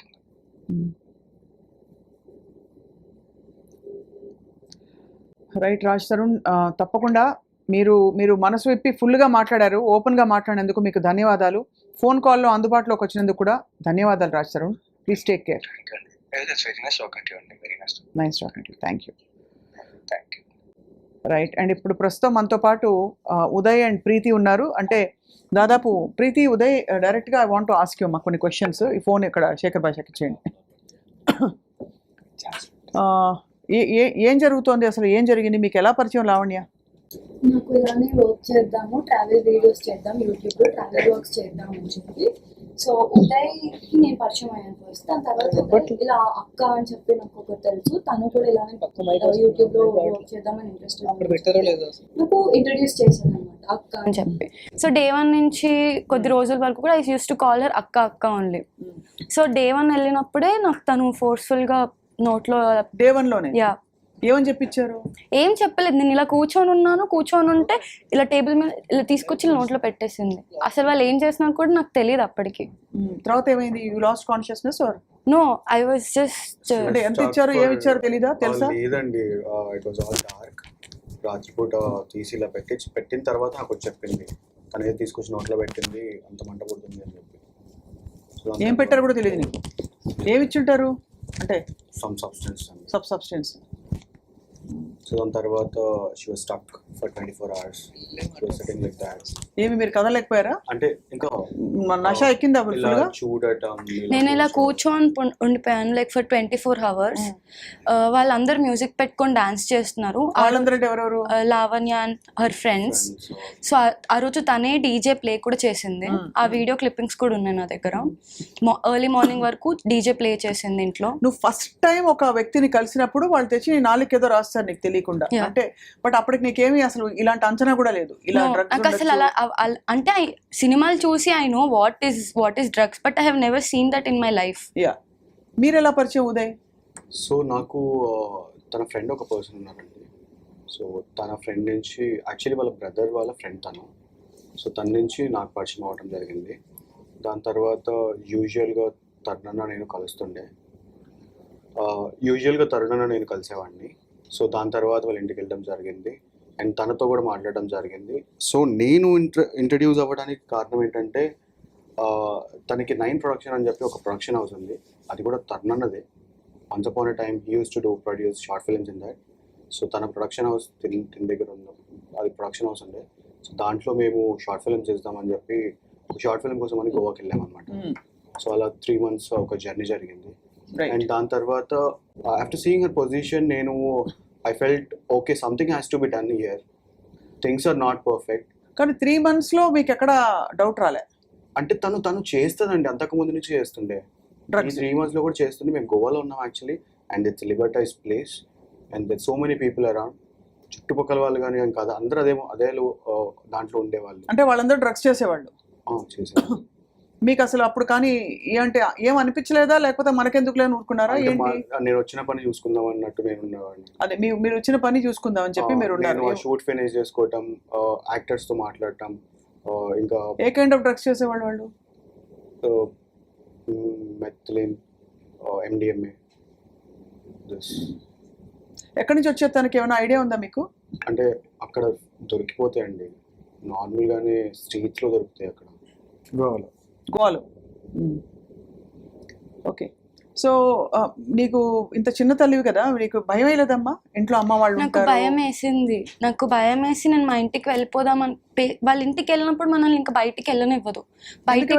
రైట్ రాజశరణ్, తప్పకుండా మీరు మనసు విప్పి ఫుల్గా మాట్లాడారు, ఓపెన్గా మాట్లాడినందుకు మీకు ధన్యవాదాలు. ఫోన్ కాల్లో అందుబాటులోకి వచ్చినందుకు కూడా ధన్యవాదాలు Rajasharan. Please take care. Nice talking to you. Thank you. Right, and ఇప్పుడు ప్రస్తుతం మనతో పాటు ఉదయ్ అండ్ ప్రీతి ఉన్నారు. అంటే దాదాపు ప్రీతి, ఉదయ్, డైరెక్ట్గా I want to ask you మా కొన్ని క్వశ్చన్స్. ఈ ఫోన్ ఇక్కడ శేఖర్ భాషకి ఇచ్చేయండి. ఏం జరుగుతోంది అసలు? ఏం జరిగింది? మీకు ఎలా పరిచయం లావణ్య? నాకు ఇలానే వర్క్ చేద్దాము, ట్రావెల్ వీడియోస్ చేద్దాం, యూట్యూబ్లో ట్రావెల్ వర్క్స్ చేద్దాం అని చెప్పి. సో ఉదయ్కి నేను పరిచయం అయ్యాను ఫస్ట్. దాని తర్వాత ఇలా అక్క అని చెప్పి నాకు ఒకటి తెలుసు, తను కూడా ఇలానే యూట్యూబ్లో వర్క్ చేద్దామని ఇంట్రెస్ట్ నాకు ఇంట్రడ్యూస్ చేశాను అనమాట, అక్క అని చెప్పి. సో డే 1 నుంచి కొద్ది రోజుల వరకు కూడా I use to call her అక్క అక్క ఓన్లీ. సో డే 1 వెళ్ళినప్పుడే నాకు తను ఫోర్స్ఫుల్గా నోట్లో డే 1లోనే ఏమని చెప్పించారు? ఏం చెప్పలేదు, నేను ఇలా కూర్చొని ఉంటే ఇలా టేబుల్ మీద ఇలా తీసుకొచ్చి నోట్లో పెట్టేసింది. అసలు వాళ్ళు ఏం చేస్తున్నారు కూడా నాకు తెలియదు అప్పటికి. తర్వాత ఏమైంది? You lost consciousness or no? I was just అంటే ఎంత ఇచ్చారు ఏమి ఇచ్చారు తెలీదా? తెలుసా? లేదండి, ఇట్ వాస్ ఆల్ డార్క్. రాత్రిపూట తీసి ఇలా పెట్టిన తర్వాత నాకు చెప్పింది, తను ఏది తీసుకొచ్చి నోట్లో పెట్టింది, అంత మంట పుడుతుంది అని చెప్పి. ఏం పెట్టారు కూడా తెలియదు నీకు? ఏమి ఇచ్చుంటారు అంటే? Some substance. సో దాని తర్వాత she was stuck for 24 hours. She was sitting like that. ఏమి మీరు కదలేకపోయారా? అంటే ఇంకా నష ఎక్కిందా ఫుల్గా? చూడటం. నేను ఇలా కూర్చొని ఉండిపోయాను లైక్ ఫర్ 24 hours. వాళ్ళందరూ మ్యూజిక్ పెట్టుకొని డాన్స్ చేస్తున్నారు. వాళ్ళందరూ ఎవరెవరు? Lavanya and her friends. So ఆ రోజు తనే డీజే ప్లే కూడా చేసింది. ఆ వీడియో క్లిప్పింగ్స్ కూడా ఉన్నాయి నా దగ్గర. ఎర్లీ మార్నింగ్ వరకు డీజే ప్లే చేసింది ఇంట్లో. నువ్వు ఫస్ట్ టైం ఒక వ్యక్తిని కలిసినప్పుడు వాళ్ళు తెచ్చి నీ నాలుగు ఏదో రాస్తారు నీకు తెలియకుండా, అంటే బట్ అప్పటికి నీకేమి అసలు ఇలాంటి అంచనా కూడా లేదు ఇలా నాకు అసలు అలా. అంటే సినిమాలు చూసి I know what is drugs, but I have never seen that in my life. మీరు ఎలా పరిచయం ఉదయ్? సో నాకు తన ఫ్రెండ్ ఒక పర్సన్ ఉన్నారండి. సో తన ఫ్రెండ్ నుంచి యాక్చువల్లీ వాళ్ళ బ్రదర్ వాళ్ళ ఫ్రెండ్ తను. సో తన నుంచి నాకు పరిచయం అవ్వడం జరిగింది. దాని తర్వాత యూజువల్గా తరుణన్న నేను కలుస్తుండే. నేను కలిసేవాడిని. సో దాని తర్వాత వాళ్ళ ఇంటికి వెళ్ళడం జరిగింది అండ్ తనతో కూడా మాట్లాడడం జరిగింది. సో నేను ఇంట్రడ్యూస్ అవ్వడానికి కారణం ఏంటంటే తనకి 9 ప్రొడక్షన్ అని చెప్పి ఒక ప్రొడక్షన్ హౌస్ ఉంది, అది కూడా తరుణన్నదే. Once upon a time he used to produce short films in that. So తన ప్రొడక్షన్ హౌస్ తిన్ దగ్గర ఉంది, అది ప్రొడక్షన్ హౌస్ ఉండే. సో దాంట్లో మేము షార్ట్ ఫిల్మ్ చేద్దామని చెప్పి ఒక షార్ట్ ఫిల్మ్ కోసం అని గోవాకి వెళ్ళాం అనమాట. సో అలా 3 months ఒక జర్నీ జరిగింది. అండ్ దాని తర్వాత ఆఫ్టర్ సీయింగ్ హర్ పొజిషన్ నేను I felt okay something has to be done here, things are not perfect. కానీ 3 months లో మీకు ఎక్కడ డౌట్ రాలే? అంటే తను చేస్తుందండి, అంతకు ముందు నుంచి చేస్తుండే. ఈ డ్రగ్స్ 3 months లో కూడా చేస్తుంది. మేము గోవాలో ఉన్నాం actually, and it's liberalised place and there so many people around. చుట్టుపక్కల వాళ్ళు కానీ ఏం కాదు, అందరూ అదే దాంట్లో ఉండేవాళ్ళు. అంటే వాళ్ళందరూ డ్రగ్స్ చేసేవాళ్ళు చేశారు. మీకు అసలు అప్పుడు కానీ ఏంటి ఏం అనిపించలేదా, లేకపోతే మనకెందుకు లేని ఊరుకున్నారా అంటే ఏంటి? నేను వచ్చిన పని చూసుకుందాం అన్నట్టు నేను ఉన్నవాడిని. అదే మీరు వచ్చిన పని చూసుకుందాం అని చెప్పి మీరు ఉన్నారు. షూట్ ఫినిష్ చేసుకోవటం, యాక్టర్స్ తో మాట్లాడటం, ఇంకా ఏ కైండ్ ఆఫ్ డ్రగ్స్ చేసేవాళ్ళు వాళ్ళు? Methylene, MDMA. ఎక్కడి నుంచి వచ్చే తనకి ఏమైనా ఐడియా ఉందా మీకు? అంటే అక్కడ దొరికిపోతాయండి, నార్మల్గానే స్ట్రీట్స్లో దొరుకుతాయి అక్కడ గోవాలో. ఓకే. సో నీకు ఇంత చిన్న తల్లివి కదా, నీకు భయం వేయలేదమ్మా? ఇంట్లో అమ్మ వాళ్ళు నాకు భయం వేసింది. నాకు భయం వేసి నేను మా ఇంటికి వెళ్ళిపోదామని, వాళ్ళ ఇంటికి వెళ్ళినప్పుడు మనల్ని ఇంకా బయటికి వెళ్ళనివ్వదు. బయట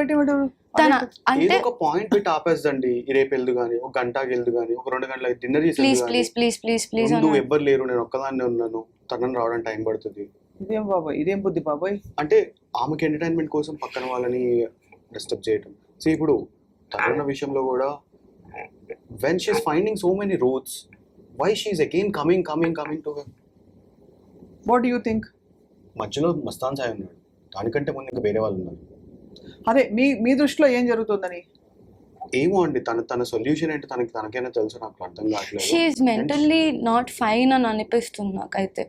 అంటే ఒక పాయింట్ పెట్టి ఆపేస్తండి, రేపు వెళ్దు కానీ, ఒక గంటకి వెళ్దు కానీ, ఒక 2 గంటలకి డిన్నర్ చేసి please please please please please ఎవ్వరు లేరు, నేను ఒక్కదాన్నే ఉన్నాను, తనని రావడానికి టైం పడుతుంది. ఇదేం బాబాయ్, ఇదేం బుద్ధి బాబాయ్. అంటే ఆమెకి ఎంటర్టైన్మెంట్ కోసం పక్కన వాళ్ళని డిస్టర్బ్ చేయటం. సో ఇప్పుడు తన విషయంలో కూడా when she's finding so many roads, why she's again coming to her? What do you think? మధ్యలో మస్తాన్ సాయి ఉన్నాడు, దానికంటే ముందు ఇంకా వేరే వాళ్ళు ఉన్నారు. అదే మీ దృష్టిలో ఏం జరుగుతుందని? ఏమో అండి, తన సొల్యూషన్ ఏంటి తనకైనా తెలుసు, నాకు అర్థం కావట్లేదు. She is mentally not fine అని అనిపిస్తుంది నాకైతే.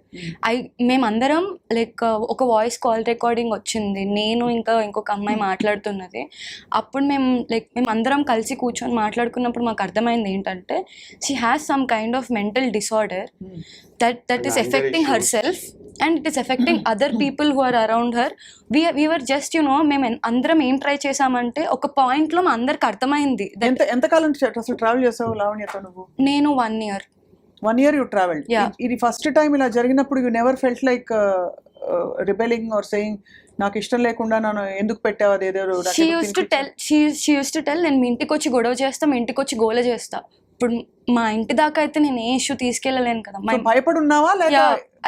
మేమందరం లైక్ ఒక వాయిస్ కాల్ రికార్డింగ్ వచ్చింది, నేను ఇంకా ఇంకొక అమ్మాయి మాట్లాడుతున్నది. అప్పుడు మేమందరం కలిసి కూర్చొని మాట్లాడుకున్నప్పుడు మాకు అర్థమైంది ఏంటంటే she has some kind of mental disorder that is affecting herself and it is affecting other people who are around her. We were just మేము అందరం ఏం ట్రై చేసామంటే ఒక పాయింట్ లో మా అందరికి అర్థమైంది. ఎంతకాలం అసలు ట్రావెల్ చేసావు లావణ్యతో నువ్వు? నేను 1 year. 1 year you traveled. ఇది ఫస్ట్ టైం ఇలా జరిగినప్పుడు you never felt like rebelling or saying నాకు ఇష్టం లేకుండా నన్ను ఎందుకు పెట్టావు అదేదో? she used to tell నేను మీ ఇంటికి వచ్చి గొడవ చేస్తా, మీ ఇంటికి వచ్చి గోల చేస్తా. ఇప్పుడు మా ఇంటి దాకా అయితే నేను ఏ ఇష్యూ తీసుకెళ్ళలేను కదా. భయపడి ఉన్నావా?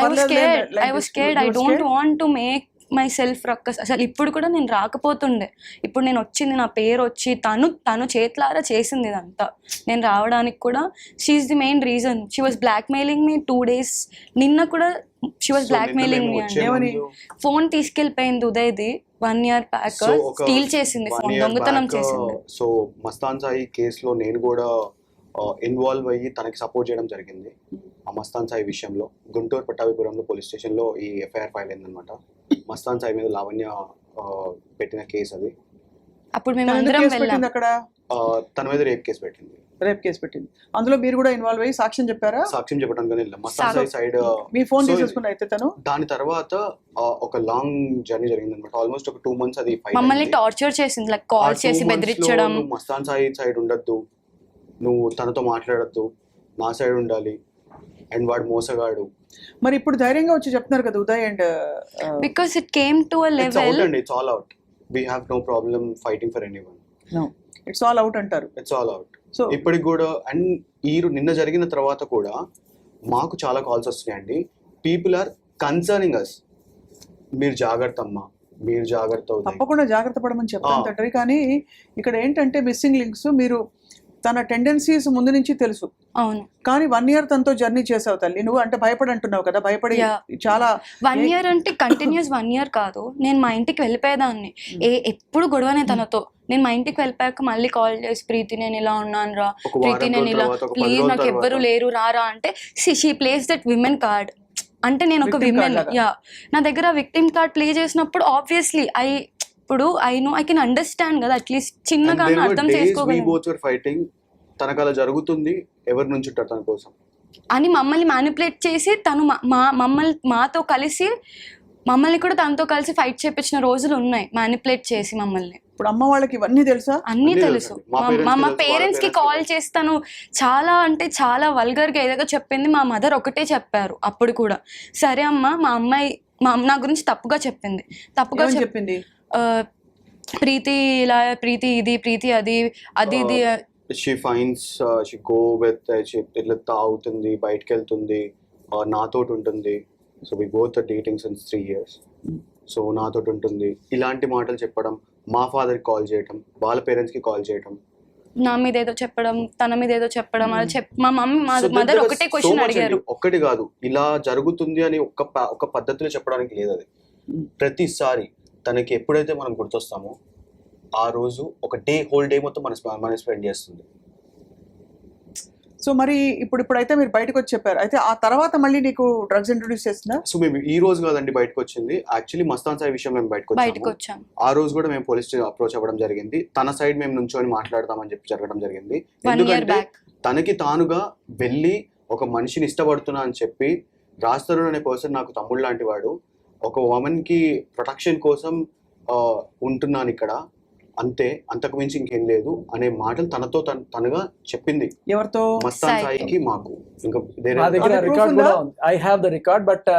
I was scared. I don't want to make myself ruckus. అసలు ఇప్పుడు కూడా నేను రాకపోతుండే, ఇప్పుడు నేను వచ్చింది, నా పేరు వచ్చి తను చేతులారా చేసింది ఇదంతా. నేను రావడానికి కూడా she is the main reason. She was blackmailing me 2 days. నిన్న కూడా she was blackmailing me అండి. ఫోన్ తీసుకెళ్ళిపోయింది ఉదయ్ది 1 year బ్యాక్, స్టీల్ చేసింది, ఫోన్ దొంగతనం చేసింది. సో మస్తాన్ సాయి కేసులో నేను కూడా ఇన్వాల్వ్ అయ్యి తనకి సపోర్ట్ చేయడం జరిగింది. ఆ మస్తాన్ సాయి విషయంలో గుంటూరు పట్టాభిపురంలో పోలీస్ స్టేషన్లో ఈ FIR ఫైల్ అయిందనమాట. మస్తాన్ సాయి మీద లావణ్య పెట్టిన కేసు అది. అప్పుడు మేము అందరం వెళ్ళాం అక్కడ. తన మీద రేప్ కేసు పెట్టింది. అందులో మీరు కూడా ఇన్వాల్వ్ అయ్యి సాక్ష్యం చెప్పారా? సాక్ష్యం చెప్పడానికి వెళ్ళాం. మస్తాన్ సాయి సైడ్ మీ ఫోన్ తీసేసుకుని అయితే తను. దాని తర్వాత ఒక లాంగ్ జర్నీ జరిగింది అనమాట. ఆల్మోస్ట్ ఒక 2 months అది మమ్మల్ని టార్చర్ చేసింది, లైక్ కాల్ చేసి బెదిరించడం. మస్తాన్ సాయి సైడ్ ఉండద్దు, నువ్వు తనతో మాట్లాడద్దు, నా సైడ్ ఉండాలి, అండ్ వాడు మోసగాడు. మరి ఇప్పుడు ధైర్యంగా వచ్చి చెప్తున్నారు కదా Uday. And because it came to a level and it's all out. We have no problem fighting for anyone. No, it's all out అంటారు. It's all out. సో ఇప్పటికి కూడా అండ్ నిన్న జరిగిన తర్వాత కూడా మాకు చాలా కాల్స్ వస్తున్నాయండి. పీపుల్ ఆర్ కన్సర్నింగ్ అస్, మీరు జాగ్రత్త అమ్మా, మీరు జాగ్రత్త. తప్పకుండా జాగ్రత్త పడమని చెప్తాను తండ్రి. కానీ ఇక్కడ ఏంటంటే మిస్సింగ్ లింక్స్. మీరు తన టెండెన్సీస్ ముందు నుంచి తెలుసు. అవును. కానీ 1 year తనతో జర్నీ చేసావు తల్లి. నువ్వు అంటే భయపడి అంటున్నావు కదా, భయపడి చాలా. 1 year అంటే కంటిన్యూస్ 1 year కాదు. నేను మా ఇంటికి వెళ్ళిపోయేదాన్ని, ఎప్పుడు గొడవనే తనతో. నేను మా ఇంటికి వెళ్ళిపోయాక మళ్ళీ కాల్ చేసి, ప్రీతి నేను ఇలా ఉన్నాను రా, ప్రీతి నేను ఇలా, ప్లీజ్ నాకు ఎవ్వరు లేరు రారా అంటే she place that women card. అంటే నేను ఒక విమెన్, నా దగ్గర విక్టిమ్ కార్డ్ ప్లే చేసినప్పుడు ఆబ్వియస్లీ ఇప్పుడు ఐ కెన్ అండర్స్టాండ్ కదా, అట్లీస్ట్ చిన్నగా అర్థం చేసుకోగలను. తనకు అలా జరుగుతుంది, ఎవరి నుంచి ఉంటారు తన కోసం అని మమ్మల్ని మ్యానిపులేట్ చేసి తను మాతో కలిసి మమ్మల్ని కూడా తనతో కలిసి ఫైట్ చేపించిన రోజులు ఉన్నాయి, మ్యానిపులేట్ చేసి మమ్మల్ని. ఇప్పుడు అమ్మ వాళ్ళకి ఇవన్నీ తెలుసా? అన్నీ తెలుసు. మా పేరెంట్స్ కి కాల్ చేస్తాను, చాలా అంటే చాలా వల్గర్ గా ఏదో చెప్పింది. మా మదర్ ఒకటే చెప్పారు అప్పుడు కూడా, సరే అమ్మ, మా అమ్మాయి నా గురించి తప్పుగా చెప్పింది. తప్పుగా ఏమని చెప్పింది? ప్రీతి ఇలా, ప్రీతి ఇది, ప్రీతి అది ఇది. She fines she go with ఇట్లా తాగుతుంది, బయటకు వెళ్తుంది, నాతోటి ఉంటుంది. So we both dating since 3 years. So నాతోటి ఉంటుంది, ఇలాంటి మాటలు చెప్పడం, మా ఫాదర్కి కాల్ చేయటం, వాళ్ళ పేరెంట్స్కి కాల్ చేయటం, నా మీద ఏదో చెప్పడం, తన మీద ఏదో చెప్పడం, అలా మా మమ్మీ మదర్ ఒకటే క్వశ్చన్ అడిగారు. ఒక్కటి కాదు, ఇలా జరుగుతుంది అని ఒక పద్ధతిలో చెప్పడానికి లేదు. అది ప్రతిసారి తనకి ఎప్పుడైతే మనం గుర్తొస్తామో ఆ రోజు ఒక హోల్ డే మొత్తం మన స్పెండ్ చేస్తుంది. సో మరి ఇప్పుడైతే మీరు బయటకు వచ్చి చెప్పారు, అయితే ఆ తర్వాత మళ్ళీ నీకు డ్రగ్స్ ఇంట్రొడ్యూస్ చేస్తున్నా? సో మేము ఈ రోజు కాదండి బయటకు వచ్చింది, యాక్చువల్లీ మస్తాన్ సాయి విషయం మేము బయటకు వచ్చాము. ఆ రోజు కూడా మేము పోలీస్ అప్రోచ్ అవ్వడం జరిగింది. తన సైడ్ మేము నుంచొని మాట్లాడదామని చెప్పి జరగడం జరిగింది. ఎందుకంటే తనకి తానుగా వెళ్ళి ఒక మనిషిని ఇష్టపడుతున్నా అని చెప్పి, రాజ్ తరుణ్ అనే పర్సన్ నాకు తమ్ముడు లాంటి వాడు, ఒక ఉమెన్ కి ప్రొటెక్షన్ కోసం ఉంటున్నాను ఇక్కడ, అంతే, అంతకు మించి ఇంకేం లేదు అనే మాటలు తనగా చెప్పింది. ఎవరితో? మస్తాన్ సాయికి, మాకు. ఇంకా నా దగ్గర రికార్డ్ కూడా ఉంది. I have the record, but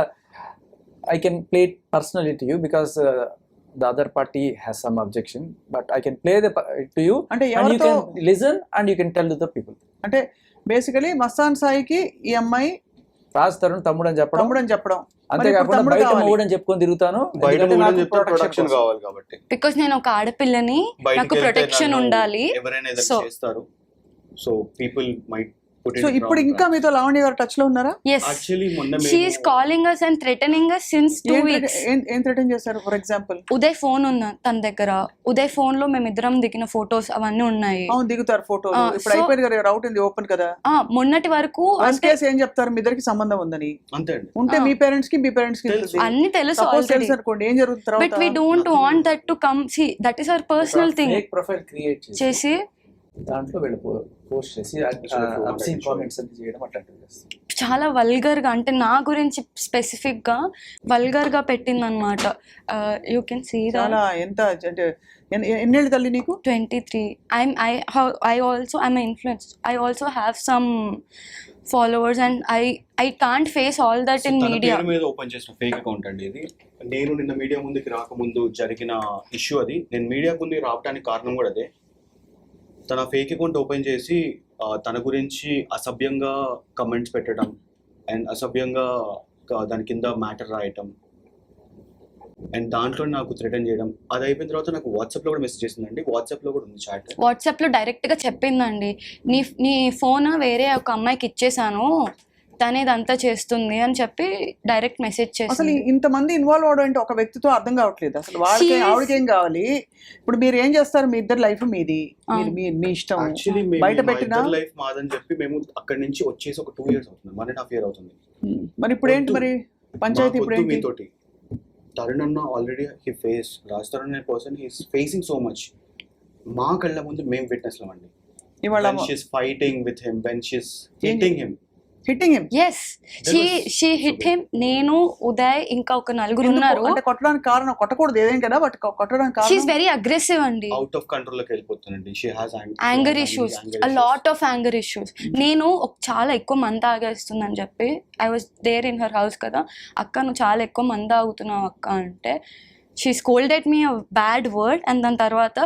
I can play it personally to you because the other party has some objection, but I can play to you అంటే and you can listen and you can tell to the people. అంటే బేసికలీ మస్తాన్ సాయికి ఈ అమ్మాయి రాజ్ తరుణ్ తమ్ముడు అని చెప్పడం, అంతేకాకుండా బయట మూడు అని చెప్పుకొని తిరుగుతాను, ప్రొటెక్షన్ కావాలి కాబట్టి. బికాస్ నేను ఒక ఆడపిల్లని, నాకు ప్రొటెక్షన్ ఉండాలి. ఎవరైనా ఏదైనా చేస్తారు, సో పీపుల్ మైట్. సో ఇప్పుడు ఇంకా మీతో లావణ్య గారు టచ్ లో ఉన్నారా? yes, she is calling us and threatening us since 2 weeks. ఏం థ్రెటన్ చేశారు? ఫర్ ఎగ్జాంపుల్ ఉదయ్ ఫోన్ ఉంది తన దగ్గర. ఉదయ్ ఫోన్ లో మేమిద్దరం దిగిన ఫోటోస్ అవన్నీ ఉన్నాయి. అవును, దిగుతారు ఫోటోలు. ఇప్పుడు అయిపోయింది కదా, రౌట్ ఉంది ఓపెన్ కదా. మొన్నటి వరకు కేసు ఏం చెప్తారు? మీ ఇద్దరికి సంబంధం ఉందని. అంతే ఉంటే మీ పేరెంట్స్ కి అన్ని తెలుసు అనుకోండి, ఏం జరుగుతుంది? But we don't want that to come. See, that is our personal thing. Fake profile create చేసి దాంట్లో వెళ్ళి పోస్ట్ చేసి అబ్సీన్ కామెంట్స్ అన్ని చేయడం అట్లాంటివి చేస్తారు. చాలా వల్గర్ గా, అంటే నా గురించి స్పెసిఫిక్ గా వల్గర్ గా పెట్టింది అనమాట. యూ కెన్ సీ చాలా. ఎంత అంటే ఎన్నేళ్ళు తల్లి నీకు? 23. I'm an influencer. I also have some followers and I can't face all that in media. పేరు మీద ఓపెన్ చేసిన ఫేక్ అకౌంట్ అండి ఇది. నేను నిన్న మీడియా ముందుకి రాకముందు జరిగిన ఇష్యూ అది. నేను మీడియా ముందుకు రావడానికి కారణం కూడా అదే. తన ఫేక్ అకౌంట్ ఓపెన్ చేసి తన గురించి అసభ్యంగా కమెంట్స్ పెట్టడం అండ్ అసభ్యంగా దాని కింద మ్యాటర్ రాయటం అండ్ దాంట్లో నాకు థ్రెటన్ చేయడం. అది అయిపోయిన తర్వాత నాకు వాట్సాప్లో కూడా మెసేజ్ చేసిందండి. వాట్సాప్లో కూడా ఉంది చాట్. వాట్సాప్లో డైరెక్ట్గా చెప్పిందండి, నీ ఫోన్ వేరే ఒక అమ్మాయికి ఇచ్చేసాను, తనే ఇదంతా చేస్తుంది అని చెప్పి డైరెక్ట్ మెసేజ్ చేసి. అసలు ఇంతమంది ఇన్వాల్వ్ అవడం అంటే ఒక వ్యక్తితో అర్థం కావట్లేదు. అసలు వాళ్ళకి ఆవిడకి ఏం కావాలి? ఇప్పుడు మీరు ఏం చేస్తారు? మీ ఇద్దరు లైఫ్ మీది, మీ ఇష్టం. యాక్చువల్లీ బయట పెట్టిన లైఫ్ మాదని చెప్పి మేము అక్కడి నుంచి వచ్చేసి ఒక 2 years అవుతుంది, 1.5 year అవుతుంది. మరి ఇప్పుడు ఏంటి మరి పంచాయతీ? ఇప్పుడు ఏంటి మీతోటి? తరుణ్ అన్న already he face, Raj Tarun అనే person he is facing so much. మా కళ్ళ ముందు మేము విట్నెస్ లమండి. ఇవాళ she is fighting with him, when she is hitting him. yes, she hit him. నేను ఉదయ్ ఇంకా ఒక నలుగురు ఉన్నారు. అంటే కొట్టడానికి కారణం, కొట్టకూడదు ఏదేం కదా, బట్ కొట్టడానికి కారణం she is very aggressive అండి. అవుట్ ఆఫ్ కంట్రోల్ లోకి వెళ్ళిపోతుందండి. she has anger issues, a lot of anger issues. నేను చాలా ఎక్కువ మందు తాగేస్తుందని చెప్పి I was there in her house కదా, అక్క నువ్వు చాలా ఎక్కువ మందు తాగుతున్నావు అక్క అంటే she scolded me a bad word. And దాని తర్వాత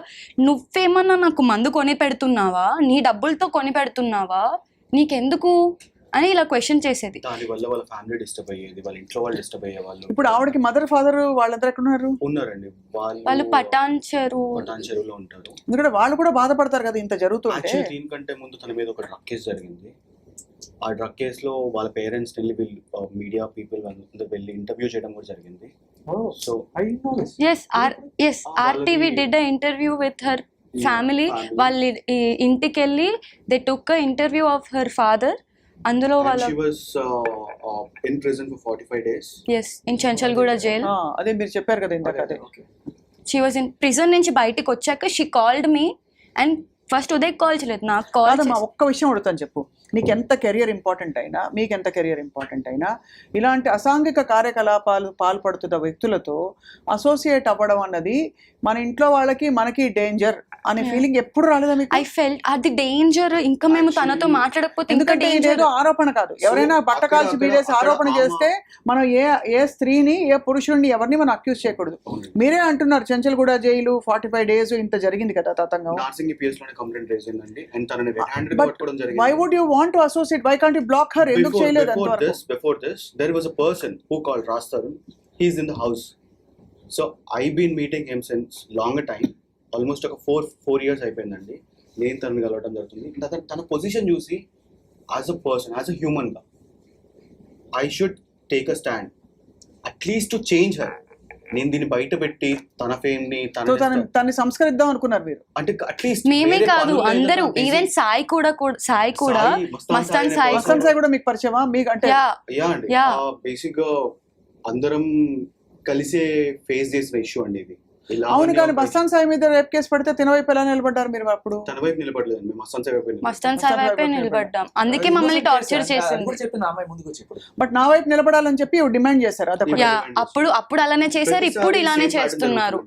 నువ్వేమన్నా నాకు మందు కొని పెడుతున్నావా, నీ డబ్బులతో కొని పెడుతున్నావా, నీకెందుకు అని ఇలా క్వశ్చన్ చేసేది. దాని వల్ల వాళ్ళ ఫ్యామిలీ డిస్టర్బ్ అయ్యేది, వాళ్ళ ఇంట్లో వాళ్ళు డిస్టర్బ్ అయ్యేవాళ్ళు. ఇప్పుడు ఆవిడకి మదర్ ఫాదర్ వాళ్ళందరూ ఎక్కడ ఉన్నారండి? వాళ్ళు పటాన్ చెరువులో ఉంటారు. ఎందుకంటే వాళ్ళు కూడా బాధపడతారు కదా ఇంత జరుగుతుంటే. దీనికంటే ముందు తన మీద ఒక డ్రగ్ కేసు జరిగింది. ఆ డ్రగ్ కేసులో వాళ్ళ పేరెంట్స్ మీడియా పీపుల్ వెళ్ళి ఇంటర్వ్యూ చేయడం కూడా జరిగింది. So RTV did an interview with her family. వాళ్ళ ఇంటికి వెళ్ళి they took a interview of her father. అందులో వాళ్ళ she was in prison for 45 days. yes, in Chanchalguda jail. అదే మీరు చెప్పారు కదా ఇందాక. అదే she was in prison నుంచి బయటికి వచ్చాక she called me and first Uday call చేయలేదు, నాకు కాల్ కాదమ్మా, ఒక్క విషయం అడుగుతాను చెప్పు. నీకు ఎంత కెరియర్ ఇంపార్టెంట్ అయినా, మీకు ఎంత కెరియర్ ఇంపార్టెంట్ అయినా, ఇలాంటి అసాంఘిక కార్యకలాపాలు పాల్పడుతున్న వ్యక్తులతో అసోసియేట్ అవ్వడం అన్నది మన ఇంట్లో వాళ్ళకి మనకి డేంజర్ అనే ఫీలింగ్ ఎప్పుడు రాలేదా మీకు? ఐ ఫెల్ట్ అది డేంజర్. ఇంకా మేము తనతో మాట్లాడకపోతే ఇంకా ఎందుకంటే డేంజర్. ఇదేదో ఆరోపణ కాదు. ఎవరైనా బట్ట కాల్చి బీడేసి ఆరోపణ చేస్తే మనం ఏ స్త్రీని, ఏ పురుషుడిని, ఎవరిని మనం అక్యూజ్ చేయకూడదు. మీరే అంటున్నారు చెంచల్గూడ జైలు 45 days ఇంత జరిగింది కదా తతంగం. నార్సింగ్ పిఎస్ లోనే కంప్లైంట్ రేజ్ అయిందండి అండ్ తనని రెడ్ హ్యాండెడ్ But పట్టుకోవడం why జరిగింది. would you want to associate? Why can't you block her? ఎందుకు చేయలేదు అంతవరకు? Before this, there was a person who called Raj Tarun. He's in the house. So I've been meeting him since longer time. Almost ఒక 4 years అయిపోయిందండి. నేను తనని కలవడం జరుగుతుంది. తన పొజిషన్ చూసి as a person, as a human గా I should take a stand at least to change her. నేను దీన్ని బయట పెట్టి తన ఫేమ్ ని తనని సంస్కరిద్దాం అనుకున్నారు మీరు? అంటే అట్లీస్ట్ మేమే కాదు, అందరూ, ఈవెన్ సాయి కూడా మస్తాన్ సాయి మస్తాన్ సాయి కూడా మీకు పరిచయమా? మీకు అంటే యా అండి, బేసిక్ గా అందరం కలిసే ఫేస్ చేసిన ఇష్యూ అండి ఇది. అవును, కానీ మస్తాన్ సాయి మీద రేప్ కేసు పడితే తిన వైపు ఎలా నిలబడ్డారు మీరు? అప్పుడు తన వైపు నిలబడలేదు, మేము మస్తాన్ సాయి వైపే నిలబడ్డాం. అందుకే మమ్మల్ని టార్చర్ చేసింది. చెప్పిన అమ్మాయి ముందుకు వచ్చి ఇప్పుడు బట్ నా వైపు నిలబడాలని చెప్పి డిమాండ్ చేశారు. అదొకటి. యా, అప్పుడు అలానే చేశారు, ఇప్పుడు ఇలానే చేస్తున్నారు.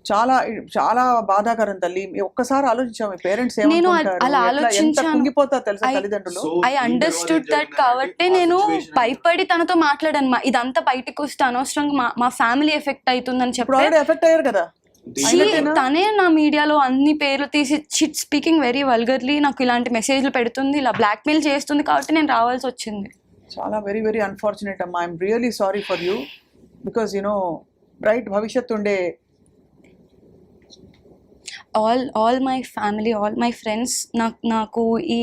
చాలా చాలా బాధాకరం తల్లి. ఒక్కసారి ఆలోచించాము, మీ పేరెంట్స్ నేను అలా ఆలోచించాను. కుంగిపోతారు తెలుసా తల్లిదండ్రులు. I understood that. కాబట్టి నేను భయపడి తనతో మాట్లాడాను. ఇదంతా బయటకు వస్తే అనవసరంగా మా ఫ్యామిలీ ఎఫెక్ట్ అవుతుందని చెప్పి ఎఫెక్ట్ అయ్యారు కదా. తనే నా మీడియాలో అన్ని పేర్లు తీసి స్పీకింగ్ వెరీ వల్గర్లీ నాకు ఇలాంటి మెసేజ్లు పెడుతుంది, ఇలా బ్లాక్మెయిల్ చేస్తుంది. కాబట్టి నేను రావాల్సి వచ్చింది. చాలా వెరీ వెరీ అన్ఫార్చునేట్ అమ్మా. I'm really sorry for you. Because bright భవిష్యత్తు ఉండే all my family, all my friends, నాకు ఈ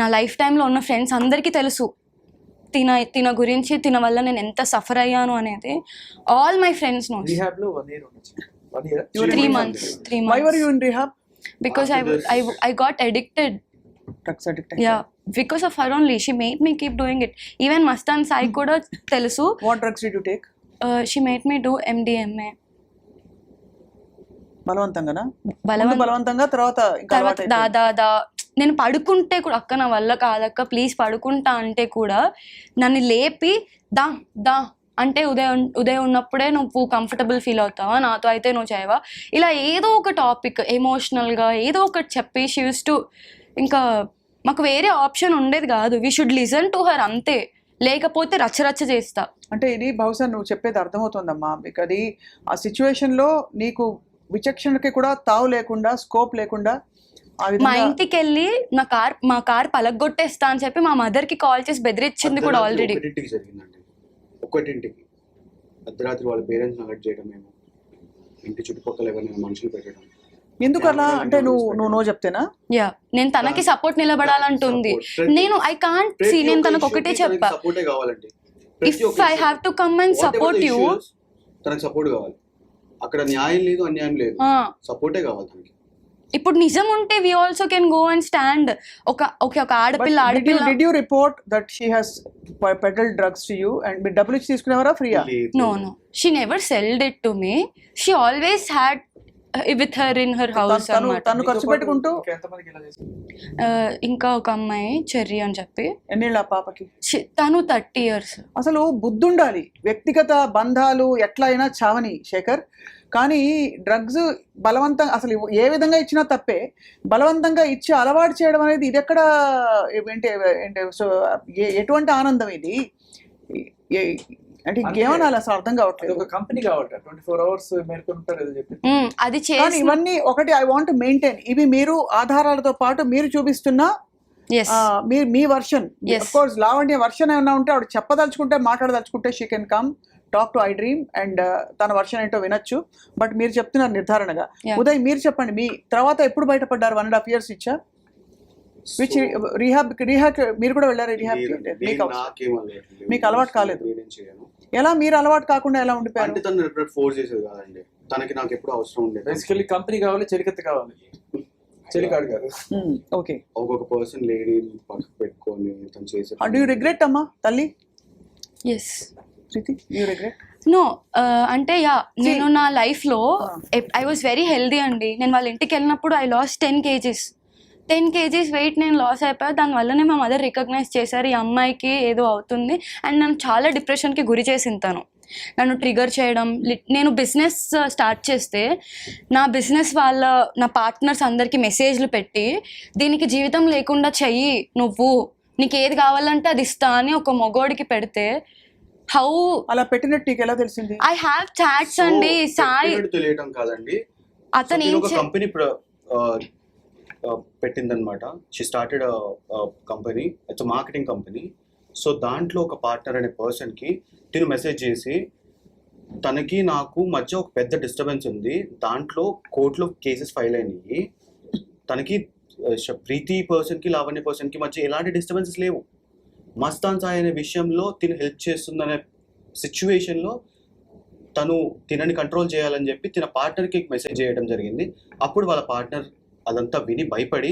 నా లైఫ్ టైంలో ఉన్న ఫ్రెండ్స్ అందరికీ తెలుసు తిన గురించి, తిన వల్ల నేను ఎంత సఫర్ అయ్యాను అనేది. All my friends know. Rehab లో 1 year ఉండొచ్చు. 1 year 3 months. Why were you in rehab? Because I got addicted. Drugs addict. Yeah, because of her only. She made me keep doing it. Even Mastan Sai kuda telusu. What drugs did you take? She made me do MDMA. బలవంతంగానా? బలవంతంగా తర్వాత నేను పడుకుంటే కూడా అక్క నా వల్ల కాదక్క ప్లీజ్ పడుకుంటా అంటే కూడా నన్ను లేపి దా అంటే ఉదయం ఉన్నప్పుడే నువ్వు కంఫర్టబుల్ ఫీల్ అవుతావా, నాతో అయితే నువ్వు చేయవా, ఇలా ఏదో ఒక టాపిక్ ఎమోషనల్గా ఏదో ఒకటి చెప్పి షీ యూస్ టు, ఇంకా మాకు వేరే ఆప్షన్ ఉండేది కాదు. We should listen to her అంతే, లేకపోతే రచ్చరచ్చ చేస్తా. అంటే ఇది బహుశా నువ్వు చెప్పేది అర్థమవుతుందమ్మా. మీకు అది ఆ సిచ్యువేషన్లో నీకు విచక్షణకి కూడా తావు లేకుండా, స్కోప్ లేకుండా మా ఇంటికి వెళ్ళి మా కార్ పలగొట్టేస్తా అని చెప్పి మా మదర్ కి కాల్ చేసి బెదిరించింది కూడా ఆల్రెడీ. జరిగిందండి ఒకటింటికి అర్ధరాత్రి వాళ్ళ పేరెంట్స్ అలర్ట్ చేయడం, మేము ఇంటి చుట్టుపక్కల ఎవరైనా మనుషులు పెట్టడం. ఎందుకు అలా? అంటే నువ్వు చెప్తేనా? యా, నేను తనకి సపోర్ట్ నిలబడాలంటుంది. నేను ఐ కాంట్ సీ, నేను తనకు ఒకటే చెప్పా, if I have to come and support you, తనకు సపోర్ట్ కావాలి. అక్కడ న్యాయం లేదు, అన్యాయం లేదు, సపోర్టే కావాలి తనకి. ఇప్పుడు నిజం ఉంటే we also can go and stand. ఒక ఆడపిల్ల Did you report that she has peddled drugs to you and మీరు డబ్బులు ఇచ్చి తీసుకునేవారా ఫ్రీయా? No, she never sold it to me. She always had with her in her house. తను ఖర్చు పెట్టుకుంటూ. ఇంకా ఒక అమ్మాయి చెర్రీ అని చెప్పి. ఎన్నేళ్ళ పాపకి? తను 30 years. అసలు బుద్ధి ఉండాలి. వ్యక్తిగత బంధాలు ఎట్లా అయినా చావని శేఖర్, కానీ డ్రగ్స్ బలవంతంగా అసలు ఏ విధంగా ఇచ్చినా తప్పే. బలవంతంగా ఇచ్చి అలవాటు చేయడం అనేది ఇది ఎక్కడ సో ఎటువంటి ఆనందం ఇది? అంటే ఇంకేమన్నా అసలు అర్థం కావట్లేదు. ఒక కంపెనీ కావట 24 hours మేల్కొంటారు ఏదో చెప్పి అది ఇవన్నీ ఒకటి ఐ వాంట్ మెయింటైన్. ఇవి మీరు ఆధారాలతో పాటు మీరు చూపిస్తున్న మీ version. Of course Lavanya version ఏమన్నా ఉంటే ఆవిడ చెప్పదలుచుకుంటే, మాట్లాడదలుచుకుంటే she can come talk to I dream and తన వర్షన్ ఏంటో వినొచ్చు. బట్ మీరు చెప్తున్నారు నిర్ధారణగా. ఉదయ్ మీరు చెప్పండి, మీ తర్వాత ఎప్పుడు బయటపడ్డారు? 1.5 years ఇచ్చా. రీహాబ్ మీరు కూడా వెళ్ళారు? రీహాబ్ మీకు అలవాటు కాలేదు? ఎలా మీరు అలవాటు కాకుండా ఎలా ఉండిపోయారు? అంటే తను ఫోర్స్ చేసేది కాదండి, తనకి నాకు ఎప్పుడు అవసరం ఉండేది. బేసికల్లీ కంపెనీ కావాలి, చెలికత్త కావాలి, చెలికాడు కాదు. ఓకే, ఒక్కొక్క పర్సన్ లేడీ పక్కకు పెట్టుకొని తను చేసే. డూ యు రిగ్రెట్ అమ్మా తల్లి? Yes. Preethi you regret? No అంటే యా నేను నా లైఫ్లో ఐ వాజ్ వెరీ హెల్దీ అండి. నేను వాళ్ళ ఇంటికి వెళ్ళినప్పుడు ఐ లాస్ట్ 10 kgs వెయిట్ నేను లాస్ అయిపోయా. దానివల్లనే మా మదర్ రికగ్నైజ్ చేశారు ఈ అమ్మాయికి ఏదో అవుతుంది. అండ్ నన్ను చాలా డిప్రెషన్కి గురి చేసింది తను, నన్ను ట్రిగర్ చేయడం. నేను బిజినెస్ స్టార్ట్ చేస్తే నా బిజినెస్ నా పార్ట్నర్స్ అందరికీ మెసేజ్లు పెట్టి దీనికి జీవితం లేకుండా చెయ్యి, నువ్వు నీకు ఏది కావాలంటే అది ఇస్తా అని ఒక మగోడికి పెడితే హౌ అలా పెట్టినట్టు నీకు ఎలా తెలిసింది? ఐ హ్యావ్ చాట్స్ అండి. సాయి తెలియడం కాదండి, అతను ఏం ఒక కంపెనీ పెట్టిందనమాట. She started company, it's marketing company. So దాంట్లో ఒక పార్ట్నర్ అనే పర్సన్కి తిను మెసేజ్ చేసి తనకి నాకు మధ్య ఒక పెద్ద డిస్టర్బెన్స్ ఉంది, దాంట్లో కోర్టులో కేసెస్ ఫైల్ అయినాయి, తనకి ప్రీతి పర్సన్కి లావణ్య పర్సన్కి మధ్య ఎలాంటి డిస్టర్బెన్సెస్ లేవు, మస్తాన్ సాయి అనే విషయంలో తిను హెల్ప్ చేస్తుందనే సిచ్యువేషన్లో తను తినని కంట్రోల్ చేయాలని చెప్పి తిన పార్ట్నర్కి మెసేజ్ చేయడం జరిగింది. అప్పుడు వాళ్ళ పార్ట్నర్ అదంతా విని భయపడి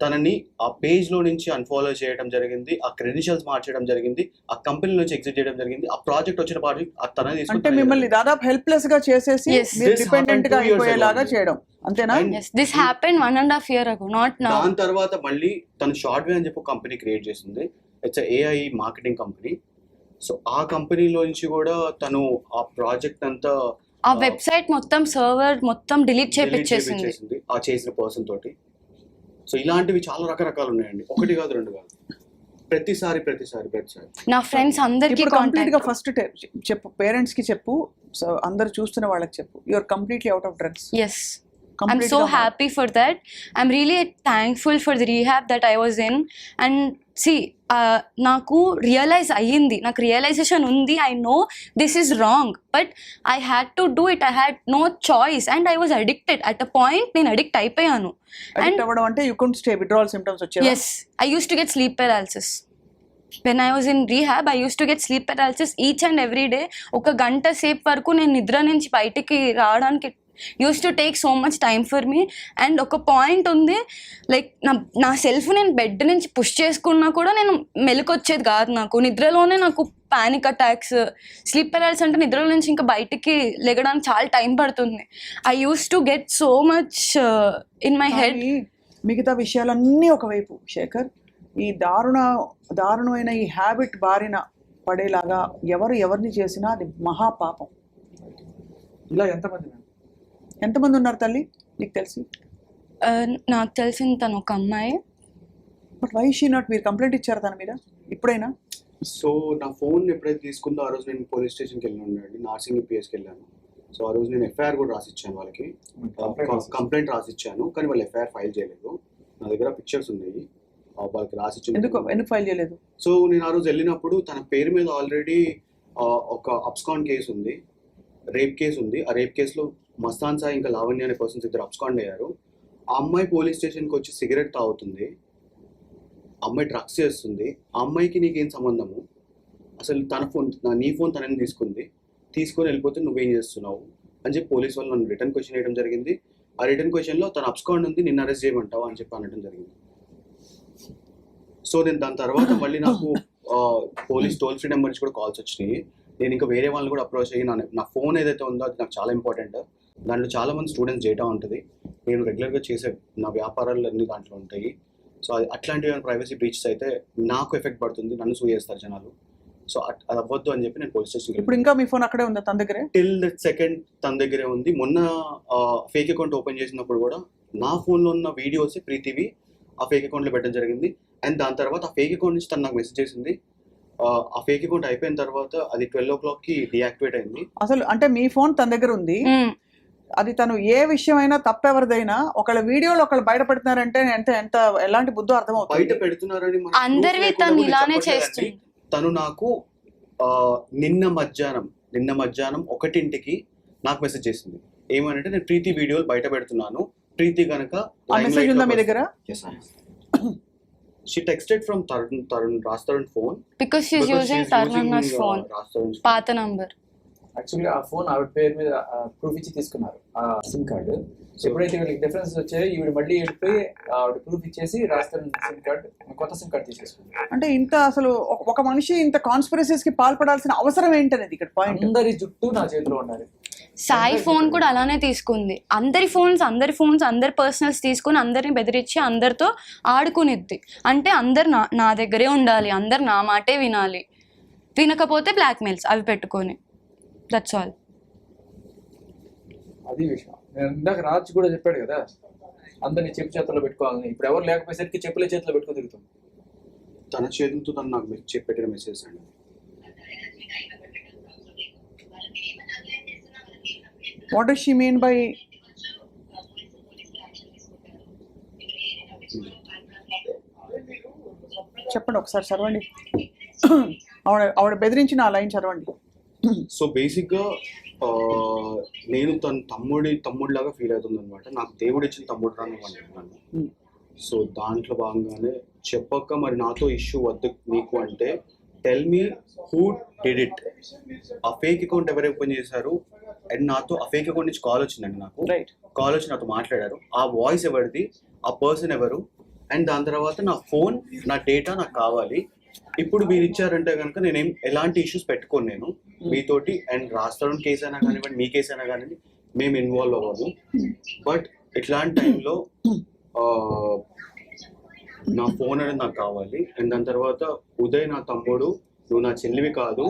తనని ఆ పేజ్లో నుంచి అన్ఫాలో చేయడం జరిగింది, ఆ క్రెడెన్షియల్స్ మార్చడం జరిగింది, ఆ కంపెనీ నుంచి ఎగ్జిట్ చేయడం జరిగింది. ఆ ప్రాజెక్ట్ వచ్చిన ప్రాజెక్ట్ తనని అంటే మిమ్మల్ని దాదాపు హెల్ప్లెస్ గా చేసేసి Yes. డిపెండెంట్ గా అయిపోయేలాగా చేయడం, అంతేనా? This happen 1.5 years ago, not now. దాని తర్వాత మళ్ళీ తను షార్ట్ వే అని చెప్పి కంపెనీ క్రియేట్ చేసింది. It's AI marketing company. So ఆ కంపెనీలో నుంచి కూడా తను ఆ ప్రాజెక్ట్ అంతా ఆ వెబ్సైట్ మొత్తం సర్వర్ మొత్తం డిలీట్ చేపించేసింది ఆ చేసిన పర్సన్ తోటి. సో ఇలాంటివి చాలా రకరకాలు ఉన్నాయండి, ఒకటి కాదు రెండు కాదు, ప్రతిసారి. నా ఫ్రెండ్స్ అందరికీ కంప్లీట్ గా ఫస్ట్ చెప్పు, పేరెంట్స్ కి చెప్పు, సో అందరు చూస్తున్న వాళ్ళకి చెప్పు, you are completely out of drugs. Yes, I'm so happy for that. I'm really thankful for the rehab that I was in. And see, నాకు రియలైజ్ అయ్యింది, నాకు రియలైజేషన్ ఉంది. I know this is wrong, but I had to do it. I had no choice and I was addicted. At a point నేను అడిక్ట్ అయిపోయాను. అడిక్ట్ అవ్వడం అంటే you couldn't stay, withdrawal symptoms వచ్చేవా? Yes, I used to get sleep paralysis. When I was in rehab, I used to get sleep paralysis each and every day. ఒక గంట సేపు వరకు నేను నిద్ర నుంచి బయటికి రావడానికి use to take so much time for me. And ఒక పాయింట్ ఉంది, లైక్ నా సెల్ఫ్ నేను బెడ్ నుంచి పుష్ చేసుకున్నా కూడా నేను మెలకొచ్చేది కాదు. నాకు నిద్రలోనే నాకు పానిక్ అటాక్స్, స్లీప్ పెరాలిసిస్ అంటే నిద్రలో నుంచి ఇంకా బయటికి లెగడానికి చాలా టైం పడుతుంది. I use to get so much in my head. మిగతా విషయాలన్నీ ఒకవైపు శేఖర్, ఈ దారుణమైన ఈ హ్యాబిట్ బారిన పడేలాగా ఎవరిని చేసినా అది మహాపాపం. ఇలా ఎంతమంది ఉన్నారు తల్లి నీకు తెలిసి? నాకు తెలిసిన తను ఒక అమ్మాయి. బట్ వై షీ నాట్, మీరు కంప్లైంట్ ఇచ్చారు తన మీద ఇప్పుడైనా? సో నా ఫోన్ ఎప్పుడైతే తీసుకుందో ఆ రోజు నేను పోలీస్ స్టేషన్కి వెళ్ళినాను, నార్సింగ్ పిఎస్కి వెళ్ళాను. సో ఆ రోజు నేను ఎఫ్ఐఆర్ కూడా రాసిచ్చాను, వాళ్ళకి కంప్లైంట్ రాసిచ్చాను, కానీ వాళ్ళు ఎఫ్ఐఆర్ ఫైల్ చేయలేదు. నా దగ్గర పిక్చర్స్ ఉన్నాయి, వాళ్ళకి రాసిచ్చాను. ఎందుకు ఫైల్ చేయలేదు? సో నేను ఆ రోజు వెళ్ళినప్పుడు తన పేరు మీద ఆల్రెడీ ఒక అబ్స్కాండ్ కేసు ఉంది, రేప్ కేసు ఉంది. ఆ రేప్ కేసులో మస్తాన్ సాయి ఇంకా లావణ్య అనే పర్సన్స్ ఇద్దరు అబ్స్కాండ్ అయ్యారు. ఆ అమ్మాయి పోలీస్ స్టేషన్కి వచ్చి సిగరెట్ తాగుతుంది, అమ్మాయి డ్రగ్స్ చేస్తుంది. ఆ అమ్మాయికి నీకేం సంబంధము? అసలు తన ఫోన్, నీ ఫోన్ తనని తీసుకొని వెళ్ళిపోతే నువ్వేం చేస్తున్నావు అని చెప్పి పోలీస్ వాళ్ళు నన్ను రిటర్న్ క్వశ్చన్ వేయడం జరిగింది. ఆ రిటర్న్ క్వశ్చన్లో తన అబ్స్కాండ్ ఉంది, నిన్ను అరెస్ట్ చేయమంటావా అని చెప్పి అనడం జరిగింది. సో నేను దాని తర్వాత మళ్ళీ నాకు పోలీస్ టోల్ ఫ్రీ నెంబర్ నుంచి కూడా కాల్స్ వచ్చినాయి. నేను ఇంకా వేరే వాళ్ళని కూడా అప్రోచ్ అయ్యి నా ఫోన్ ఏదైతే ఉందో అది నాకు చాలా ఇంపార్టెంట్. దాంట్లో చాలామంది స్టూడెంట్స్ డేటా ఉంటుంది, నేను రెగ్యులర్గా చేసే నా వ్యాపారాలు అన్నీ దాంట్లో ఉంటాయి. సో అట్లాంటివి ప్రైవసీ బ్రీచెస్ అయితే నాకు ఎఫెక్ట్ పడుతుంది, నన్ను సూ చేస్తారు జనాలు. సో అది అవ్వద్దు అని చెప్పి నేను పోలీస్ స్టేషన్కి. ఇప్పుడు ఇంకా మీ ఫోన్ అక్కడే ఉందా తన దగ్గరే? టిల్ దట్ సెకండ్ తన దగ్గరే ఉంది. మొన్న ఫేక్ అకౌంట్ ఓపెన్ చేసినప్పుడు కూడా నా ఫోన్లో ఉన్న వీడియోస్ ప్రీతివి ఆ ఫేక్ అకౌంట్లో పెట్టడం జరిగింది. అండ్ దాని తర్వాత ఆ ఫేక్ అకౌంట్ నుంచి తను నాకు మెసేజ్ చేసింది. ఆ ఫేక్ అకౌంట్ అయిపోయిన తర్వాత అది 12 o'clockకి డియాక్టివేట్ అయింది. అసలు అంటే మీ ఫోన్ తన దగ్గర ఉంది, అది తను ఏ విషయమైనా తప్పెవరిదైనా ఒకళ్ళ వీడియోలు ఒకళ్ళు బయట పెడుతున్నారంటే ఎంత ఎలాంటి బుద్ధో అర్థమవుతుంది. బయట పెడుతున్నారని అందరివి తను ఇలానే చేస్తుంది. తను నాకు నిన్న మధ్యాహ్నం 1:00 నాకు మెసేజ్ చేసింది. ఏమనంటే నేను ప్రీతి వీడియోలు బయట పెడుతున్నాను, ప్రీతి గనక ఆ మెసేజ్ ఉందా మీ దగ్గర? She texted from Raj Tarun phone because she's using Tarun's phone, పాత నంబర్. యాక్చువల్లీ ఆ ఫోన్ ఆవిడ పేరు మీద ప్రూఫ్ ఇచ్చి తీసుకున్నారు ఆ సిమ్ కార్డు. ఎప్పుడైతే వీళ్ళకి డిఫరెన్స్ వచ్చాయో ఈవిడ మళ్ళీ వెళ్ళిపోయి ఆవిడ ప్రూఫ్ ఇచ్చేసి రాస్తాను సిమ్ కార్డు, కొత్త సిమ్ కార్డు తీసేసుకున్నారు. అంటే ఇంత అసలు ఒక మనిషి ఇంత కాన్స్పిరసీస్ కి పాల్పడాల్సిన అవసరం ఏంటనేది ఇక్కడ పాయింట్. అందరి జుట్టు నా చేతిలో ఉండాలి. సాయి ఫోన్ కూడా అలానే తీసుకుంది. అందరి ఫోన్స్ అందరి పర్సనల్స్ తీసుకుని అందరిని బెదిరించి అందరితో ఆడుకునిద్ది. అంటే అందరు నా దగ్గరే ఉండాలి, అందరు నా మాటే వినాలి, వినకపోతే బ్లాక్మెయిల్స్ అవి పెట్టుకొని. That's all. అది విషయం. నేను ఇందాక రాజ్ కూడా చెప్పాడు కదా, అందరినీ చెప్పు చేతుల్లో పెట్టుకోవాలని. ఇప్పుడు ఎవరు లేకపోయేసరికి చెప్పుల చేతిలో పెట్టుకుని తిరుగుతుంది. తన చేతులతో తను నాకు పెట్టిన మెసేజ్ అండి. What does she mean by చెప్పండి ఒకసారి చదవండి. ఆవిడ బెదిరించిన ఆ లైన్ చదవండి. సో బేసిక్గా నేను తన తమ్ముడిలాగా ఫీల్ అవుతుంది అనమాట. నాకు దేవుడు ఇచ్చిన తమ్ముడు రానివ్వండి. సో దాంట్లో భాగంగానే చెప్పక మరి నాతో ఇష్యూ వద్దు నీకు అంటే tell me who did it. ఆ ఫేక్ అకౌంట్ ఎవరు ఓపెన్ చేశారు అండ్ నాతో ఆ ఫేక్ అకౌంట్ నుంచి కాల్ వచ్చిందండి. నాకు కాల్ వచ్చి నాతో మాట్లాడారు. ఆ వాయిస్ ఎవరిది, ఆ పర్సన్ ఎవరు, అండ్ దాని తర్వాత నా ఫోన్, నా డేటా నాకు కావాలి. ఇప్పుడు మీరు ఇచ్చారంటే కనుక నేనేం ఎలాంటి ఇష్యూస్ పెట్టుకోను నేను మీతోటి. అండ్ రాష్ట్రం కేసు అయినా కానివ్వండి, మీ కేసు అయినా కానివ్వండి, మేము ఇన్వాల్వ్ అవ్వము. బట్ ఇట్లాంటి టైంలో నా ఫోన్ అనేది నాకు కావాలి. అండ్ దాని తర్వాత ఉదయ్ నా తమ్ముడు, నువ్వు నా చెల్లివి కాదు,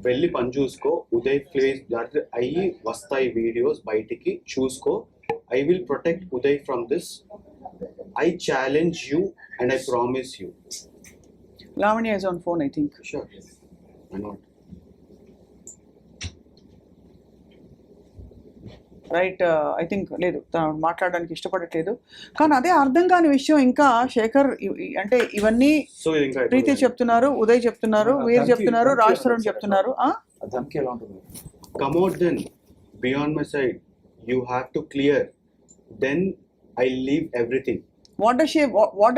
వెళ్ళి పని చూసుకో. ఉదయ్ ప్లేస్ అయ్యి వస్తాయి వీడియోస్ బయటికి, చూసుకో. I will protect Uday from this. I challenge you and I promise you. Lavanya is on phone, I think. Sure. Why not? Right. I think లేదు, తను మాట్లాడడానికి ఇష్టపడట్లేదు. కానీ అదే అర్థం కాని విషయం ఇంకా శేఖర్, అంటే ఇవన్నీ ప్రీతి చెప్తున్నారు, ఉదయ్ చెప్తున్నారు, వీర్ చెప్తున్నారు, రాజ్ తరుణ్ చెప్తున్నారు. Come out then, be on my side. You have to clear. Then I leave everything. What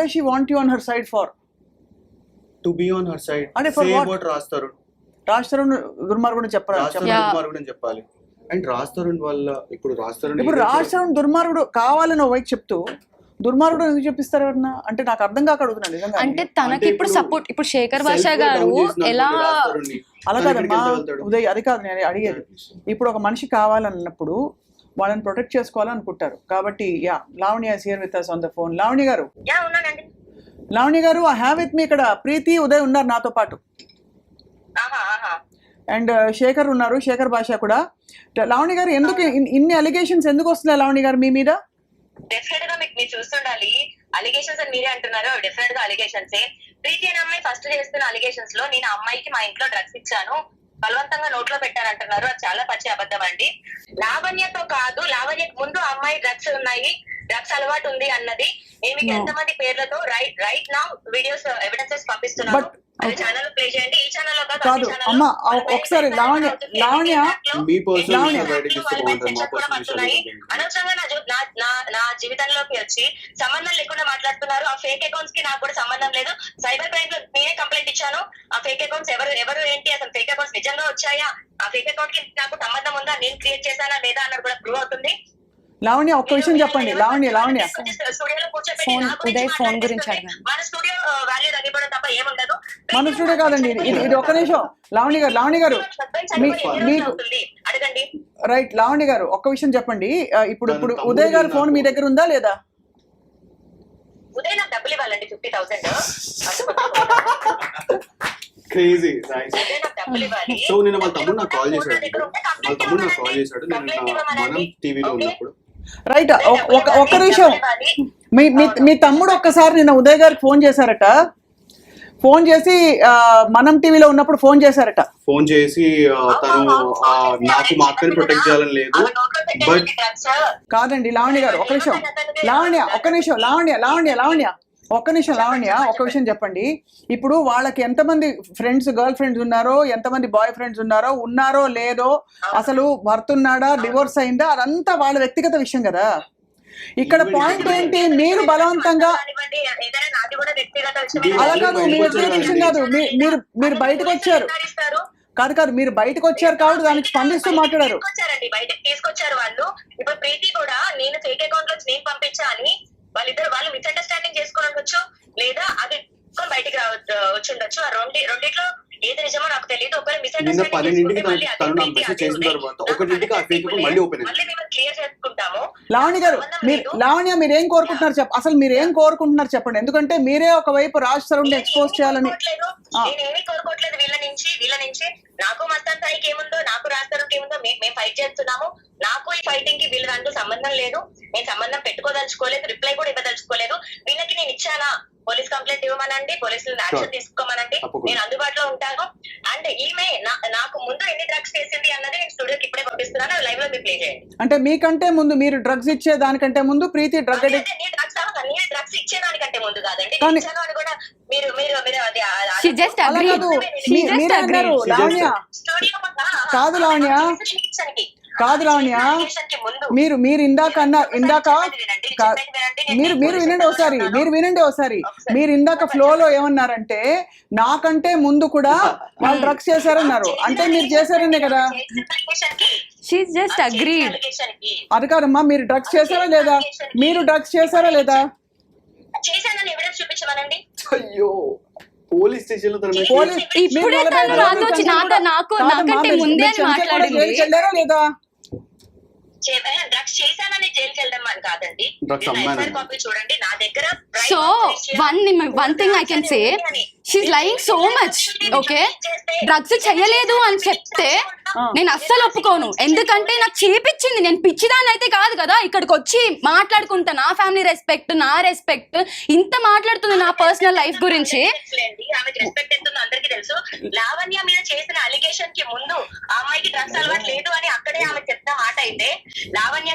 does she want you on her side for? To be on her side. And for say what? About Raj Tarun దుర్మార్గుడు చెప్పాలి. అండ్ రాజ్ తరుణ్ వల్ల ఇప్పుడు రాజ్ తరుణ్ దుర్మార్గుడు కావాలని ఓ వైపు చెప్తూ దుర్మార్గుడు ఎందుకు చెప్పిస్తారు ఎవరన్నా? అంటే నాకు అర్థం కాక అడుగుతున్నాను నిజంగా. అంటే తనకి ఇప్పుడు సపోర్ట్, ఇప్పుడు శేఖర్ భాష గారు ఎలా అలా కాదమ్మా ఉదయ్, అది కాదు నేను అడిగేది. ఇప్పుడు ఒక మనిషి కావాలన్నప్పుడు వాళ్ళని ప్రొటెక్ట్ చేసుకోవాలనుకుంటారు కాబట్టి. Yeah, Lavanya is here with us on the phone. Lavanya గారు, లావణ్య గారు, ఐ హ్యావ్ విత్ మీ ఇక్కడ ప్రీతి, ఉదయ్ ఉన్నారు నాతో పాటు. అండ్ శేఖర్ ఉన్నారు, శేఖర్ భాష కూడా. లావణ్య గారు, ఎందుకు ఇన్ని అలిగేషన్స్ ఎందుకు వస్తున్నాయి లావణ్య గారు మీ మీద? డెఫినెట్ గా మీరు చూస్తుండాలి. అలిగేషన్స్ అని మీరే అంటున్నారు, డెఫినెట్ గా అలిగేషన్స్. ప్రీతి అనే అమ్మాయి ఫస్ట్ చేస్తున్న అలిగేషన్స్ లో నేను అమ్మాయికి మా ఇంట్లో డ్రగ్స్ ఇచ్చాను, బలవంతంగా నోట్లో పెట్టారంటున్నారు. అది చాలా పచ్చి అబద్ధం అండి. లావణ్యతో కాదు, లావణ్యకు ముందు అమ్మాయి డ్రగ్స్ ఉన్నాయి, డ్రగ్స్ అలవాటు ఉంది అన్నది మీకు ఎంతమంది పేర్లతో రైట్ నౌ వీడియోస్ ఎవిడెన్సెస్ పంపిస్తున్నారు. అది ఛానల్ ప్లే చేయండి. ఈ ఛానల్ లో కాదు అమ్మా, ఒకసారి లావణ్య అనవసరంగా నా జీవితంలోకి వచ్చి సంబంధం లేకుండా మాట్లాడుతున్నారు. ఆ ఫేక్ అకౌంట్స్ కి నాకు కూడా సంబంధం లేదు. సైబర్ క్రైమ్ లో నేనే కంప్లైంట్ ఇచ్చాను. ఆ ఫేక్ అకౌంట్స్ ఎవరు ఏంటి, అసలు ఫేక్ అకౌంట్స్ నిజంగా వచ్చాయా, ఆ ఫేక్ అకౌంట్ కి నాకు సంబంధం ఉందా, నేను క్రియేట్ చేశానా లేదా అన్నది కూడా ప్రూవ్ అవుతుంది. లావణ్య, ఒక్క విషయం చెప్పండి. లావణ్య ఉదయ్ ఫోన్ గురించి మన స్టూడియో వాల్యూ తగ్గిపోవడం తప్ప ఏముండదు. మన స్టూడియో కాదండి ఇది. ఒక్క నిమిషం లావణ్య గారు మీకు అడగండి. రైట్, లావణ్య గారు ఒక్క విషయం చెప్పండి. ఇప్పుడు ఉదయ్ గారి ఫోన్ మీ దగ్గర ఉందా లేదా? ఉదయ్ నాకు డబ్బులు ఇవ్వాలండి 50,000. సో నేను వాళ్ళ తమ్ముడు నాకు కాల్ చేశాడు. నేను మనం టీవీలో ఉన్నప్పుడు. రైట్, ఒక్క నిమిషం. మీ తమ్ముడు ఒక్కసారి నిన్న ఉదయ్ గారికి ఫోన్ చేశారట. ఫోన్ చేసి మనం టీవీలో ఉన్నప్పుడు ఫోన్ చేశారట. ఫోన్ చేసి తను నాకు మా అక్కని ప్రొటెక్ట్ చేయాలని లేదు. బట్ కాదండి లావణ్య గారు, ఒక్క నిమిషం. లావణ్య ఒక్క విషయం చెప్పండి. ఇప్పుడు వాళ్ళకి ఎంతమంది ఫ్రెండ్స్, గర్ల్ ఫ్రెండ్స్ ఉన్నారో, ఎంతమంది బాయ్ ఫ్రెండ్స్ ఉన్నారో లేదో, అసలు భర్త ఉన్నాడా, డివోర్స్ అయిందా, అదంతా వాళ్ళ వ్యక్తిగత విషయం కదా. ఇక్కడ పాయింట్ ఏంటి, మీరు బలవంతంగా అలా కాదు, మీ వ్యక్తిగత విషయం కాదు, మీరు బయటకు వచ్చారు. కాదు మీరు బయటకు వచ్చారు కాబట్టి దానికి స్పందిస్తూ మాట్లాడారు. తీసుకొచ్చారండి, బయటకు తీసుకొచ్చారు వాళ్ళు. ఇప్పుడు ప్రీతి కూడా నేను ఫేక్ అకౌంట్ నుంచి నేను పంపించా అని వాళ్ళు మిస్అండర్స్టాండింగ్ చేసుకుని ఉండొచ్చు, లేదా అది బయటికి వచ్చి ఉండొచ్చు. ఆ రెండిట్లో ఏది నిజమో నాకు తెలియదు. ఒకవేళ నిన్న 12ంటికి తను నాకు మెసేజ్ చేసిన తర్వాత 1ంటికి ఆ ఫేక్ అకౌంట్ మళ్ళీ ఓపెన్ అయింది. మళ్ళీ మేము క్లియర్ చేసుకుంటాము. లావణ్య గారు లావణ్య మీరు ఏం కోరుకుంటున్నారు అసలు మీరు ఏం కోరుకుంటున్నారు చెప్పండి. ఎందుకంటే మీరే ఒకవైపు రాజ్ తరుణ్ ఎక్స్పోజ్ చేయాలని. నేనేమీ కోరుకోవట్లేదు వీళ్ళ నుంచి. నాకు మస్తాన్ సాయికి ఏముందో, నాకు రాజ్ తరుణ్కి ఏముందో మేము ఫైట్ చేస్తున్నాము. నాకు ఈ ఫైటింగ్ కి వీళ్ళ దాంట్లో సంబంధం లేదు. నేను సంబంధం పెట్టుకోదలుచుకోలేదు, రిప్లై కూడా ఇవ్వదలుచుకోలేదు. వీళ్ళకి నేను ఇచ్చానా పోలీస్ కంప్లైంట్ ఇవ్వమనండి, పోలీసులు యాక్షన్ తీసుకోమనండి, నేను అందుబాటులో ఉంటాను. అండ్ ఈమె నాకు ముందు ఎన్ని డ్రగ్స్ చేసింది అన్నది నేను స్టూడియోకి ఇప్పుడే పంపిస్తున్నాను, లైవ్ లో మీరు ప్లే చేయండి. అంటే మీకంటే ముందు మీరు డ్రగ్స్ ఇచ్చే దానికంటే ముందు ప్రీతి డ్రగ్ నేను డ్రగ్స్ ఇచ్చేదానికంటే ముందు కాదండి, ఇచ్చాను అని కూడా మీరు లావణ్య కాదు లావణ్య మీరు ఇందాక మీరు వినండి ఒకసారి. మీరు ఇందాక ఫ్లోలో ఏమన్నారంటే నాకంటే ముందు కూడా వాళ్ళు డ్రగ్స్ చేశారన్నారు. అంటే మీరు చేశారనే కదా. అది కాదమ్మా, మీరు డ్రగ్స్ చేశారా లేదా? మీరు డ్రగ్స్ చేశారా లేదా? చేశానని ఎవిడెన్స్ చూపించమనండి. అయ్యో పోలీస్ స్టేషన్ లో ఇప్పుడే తను నాతో నాకంటే ముందే మాట్లాడింది. లేదా డ్రగ్స్ చేశానని జైలుకి వెళ్ళడం అని కాదండి. కాపీ చూడండి నా దగ్గర. So one thing I can say, she's lying so much. Okay, drugs చేయలేదు అని చెప్తే నేను అస్సలు ఒప్పుకోను. ఎందుకంటే నాకు చేపించింది, నేను పిచ్చిదాన్ని అయితే కాదు కదా. ఇక్కడికి వచ్చి మాట్లాడుకుంటా నా ఫ్యామిలీ రెస్పెక్ట్, నా రెస్పెక్ట్, ఇంత మాట్లాడుతుంది నా పర్సనల్ లైఫ్ గురించి. ఆమెకి రెస్పెక్ట్ ఎంతుందో అందరికీ తెలుసు. లావణ్య మీద చేసిన అలిగేషన్ కి ముందు ఆ అమ్మాయికి డ్రగ్స్ అలవాటు లేదు అని అక్కడే ఆమె చెప్పిన మాట అయితే, లావణ్య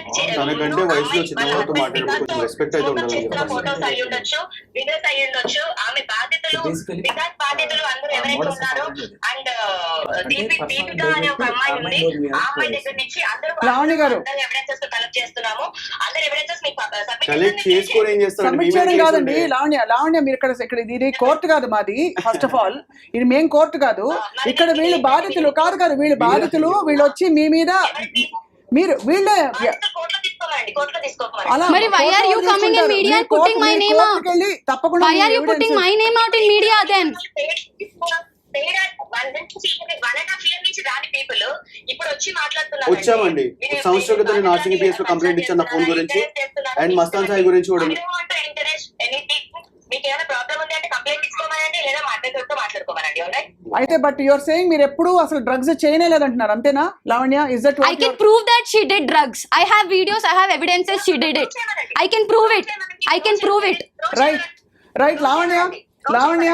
ఫోటోస్ అయి ఉండొచ్చు, వీడియోస్ అయి ఉండొచ్చు. ఆమె బాధితులు వికాస్ బాధితులు అందరూ ఎవరైతే ఉన్నారో, అండ్ దీపిక అనే ఒక అమ్మాయి ఉంది, ఆ అమ్మాయి దగ్గర నుంచి అందరూ ఎవిడెన్సెస్ కలెక్ట్ చేస్తున్నాము. అందరు ఎవిడెన్సెస్ సబ్మిట్ చేయడం కాదండి లావణ్య మీరు ఇక్కడ ఇది కోర్టు కాదు మాది. ఫస్ట్ ఆఫ్ ఆల్ ఇది మేం కోర్టు కాదు. ఇక్కడ వీళ్ళు బాధితులు కాదు వీళ్ళు బాధితులు. వీళ్ళు వచ్చి మీ మీద మీరు వీళ్ళే మరి why are you coming in media and putting my name out? తప్పకుండా why are you putting my name out in media then? వచ్చామండి సంవత్సరం క్రితం నార్సింగ్ పిఎస్ లో కంప్లైంట్ ఇచ్చాను నా ఫోన్ గురించి అండ్ మస్తాన్ సాయి గురించి కూడా. అయితే బట్ యువర్ సేయింగ్ మీరు ఎప్పుడు అసలు డ్రగ్స్ చేయలేదంటున్నారు అంతేనా Lavanya? Is that I can prove that she did drugs. I have videos, I have evidences she did it. I can prove it. Right Lavanya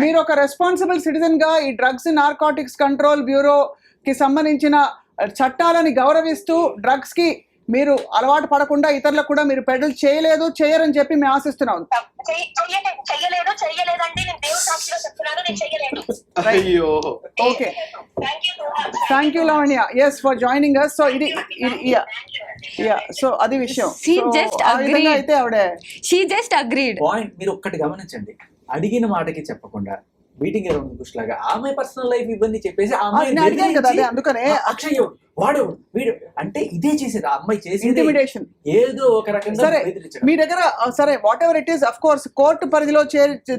మీరు ఒక రెస్పాన్సిబుల్ సిటిజన్ గా ఈ డ్రగ్స్ నార్కోటిక్స్ కంట్రోల్ బ్యూరో కి సంబంధించిన చట్టాలని గౌరవిస్తూ డ్రగ్స్ కి మీరు అలవాటు పడకుండా ఇతరులకు కూడా మీరు పెడల్ చేయరని చెప్పి మేము ఆశిస్తున్నాం. Okay, thank you Lavanya. Yes for joining us. So ఇది సో అది విషయం. అయితే ఆవిడే she just agreed. పాయింట్ మీరు ఒక్కటి గమనించండి, అడిగిన మాటకి చెప్పకుండా మీటింగ్ అరౌండ్ బుష్ లాగా ఆమె పర్సనల్ లైఫ్ ఇవన్నీ చెప్పేసి అడిగాను కదా, అందుకనే అక్షయ్ వాడు వీడు అంటే ఇదే చేసేది ఆ అమ్మాయి చేసేది ఇంటిమిడేషన్. ఏదో ఒక రకంగా సరే మీ దగ్గర సరే what ever it is, of course court పరిధిలో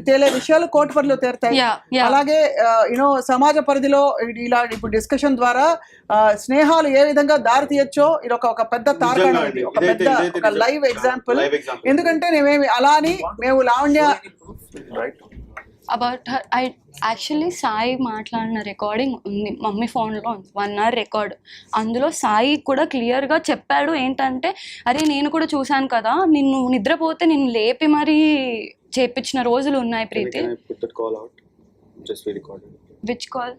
తేలే విషయాలు కోర్టు పరిధిలో తేరుతాయి. అలాగే యూనో సమాజ పరిధిలో ఇలా ఇప్పుడు డిస్కషన్ ద్వారా స్నేహాలు ఏ విధంగా దారి తీయొచ్చో ఇది ఒక పెద్ద తార్కాణం, ఒక పెద్ద ఒక లైవ్ ఎగ్జాంపుల్. ఎందుకంటే మేమేమి అలా అని మేము Lavanya about her actually Sai మాట్లాడిన రికార్డింగ్ ఉంది మమ్మీ ఫోన్లో, 1 hour రికార్డ్. అందులో సాయి కూడా క్లియర్గా చెప్పాడు ఏంటంటే, అరే నేను కూడా చూశాను కదా, నిన్ను నిద్రపోతే నిన్ను లేపి మరీ చేపించిన రోజులు ఉన్నాయి Preethi. Which call?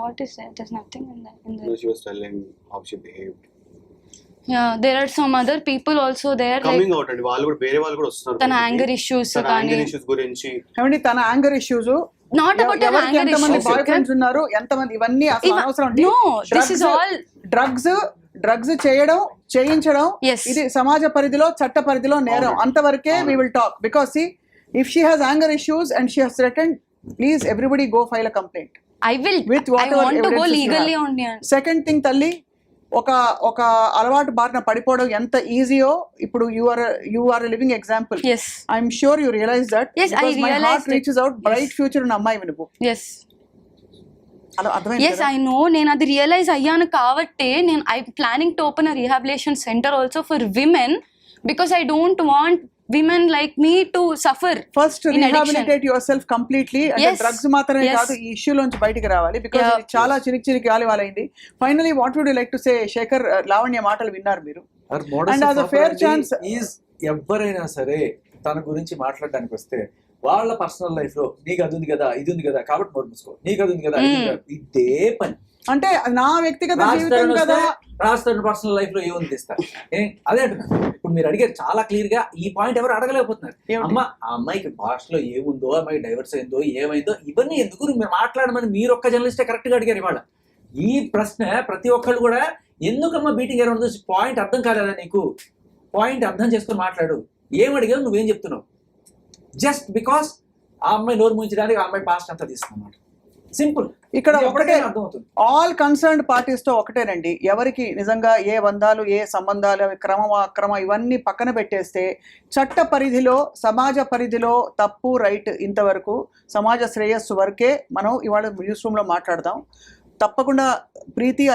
What is that? There's nothing in that. No, she was telling how she behaved. Yeah, there are some other people also there coming out and వాళ్ళు కూడా వేరే వాళ్ళు కూడా వస్తున్నారు. తన యాంగర్ ఇష్యూస్ కానీ గురించి ఏమండి, తన anger issues not about her anger issues. Boyfriends ఉన్నారు ఎంతమంది, ఇవన్నీ అసలు అనవసరం. No, this is all drugs చేయించడం ఇది సమాజ పరిధిలో చట్ట పరిధిలో నేరం. అంతవరకే we will talk because see If she has anger issues and she has threatened, please everybody go file a complaint. I will. With I whatever want to go evidences you legally have. only. Second thing తల్లి, ఒక అలవాటు బారిన పడిపోవడం ఎంత ఈజీయో ఇప్పుడు you are living example. Yes. I'm sure you realize that. Yes, I my realized heart it. Reaches out bright future ఉన్న అమ్మాయి నువ్వు. Yes. అలా అర్థమైంది ఎస్ ఐ నో, నేను అది రియలైజ్ అయ్యాను కాబట్టి నేను I planning to open a rehabilitation centre also for women, because I don't want women like me to suffer. First rehabilitate yourself completely. అంటే Yes. డ్రగ్స్ మాత్రమే Yes. కాదు, ఈ ఇష్యూలోంచి బయటికి రావాలి. Because Yeah. ఇది చాలా చిరికి గాలివాలైంది. Finally what would you like to say Shekhar? Lavanya మాటలు విన్నారు మీరు. And as a fair chance, ఎవరైనా సరే తన గురించి మాట్లాడడానికి వస్తే వాళ్ళ పర్సనల్ లైఫ్ లో నీకు అది ఉంది కదా, ఇది ఉంది కదా, కాబట్టి నోట్ మూసుకో, నీకు అది ఉంది కదా, ఇది ఉంది కదా, ఇదే పని. అంటే నా వ్యక్తిగత జీవితం కదా. రాస్తాడు పర్సనల్ లైఫ్ లో ఏముంది తీస్తా. అదే అంటున్నా. ఇప్పుడు మీరు అడిగారు చాలా క్లియర్ గా, ఈ పాయింట్ ఎవరు అడగలేకపోతున్నారు. ఏమిటి? ఆ అమ్మాయికి భాషలో ఏముందో, అమ్మాయి డైవర్స్ అయిందో, ఏమైందో, ఇవన్నీ ఎందుకు మీరు మాట్లాడమని మీరు ఒక్క జర్నలిస్టే కరెక్ట్ గా అడిగారు ఇవాళ. ఈ ప్రశ్న ప్రతి ఒక్కళ్ళు కూడా, ఎందుకమ్మా బీటింగ్ అరౌండ్ దిస్ పాయింట్ అర్థం కాలేదా నీకు? పాయింట్ అర్థం చేసుకొని మాట్లాడు. ఏం అడిగావు, నువ్వేం చెప్తున్నావు? జస్ట్ బికాస్ ఆ అమ్మాయి నోరు ముంచడానికి ఆ అమ్మాయి పాస్ట్ అంతా తీసుకున్నమాట. సింపుల్. ఇక్కడ ఒకటే, అర్థమవుతుంది. ఆల్ కన్సర్న్డ్ పార్టీస్ తో ఒకటేనండి, ఎవరికి నిజంగా ఏ బంధాలు, ఏ సంబంధాలు, క్రమం అక్రమ ఇవన్నీ పక్కన పెట్టేస్తే చట్ట పరిధిలో, సమాజ పరిధిలో తప్పు రైట్ ఇంతవరకు సమాజ శ్రేయస్సు వరకే మనం ఇవాళ న్యూస్ రూమ్ లో మాట్లాడదాం. తప్పకుండా ప్రీతి,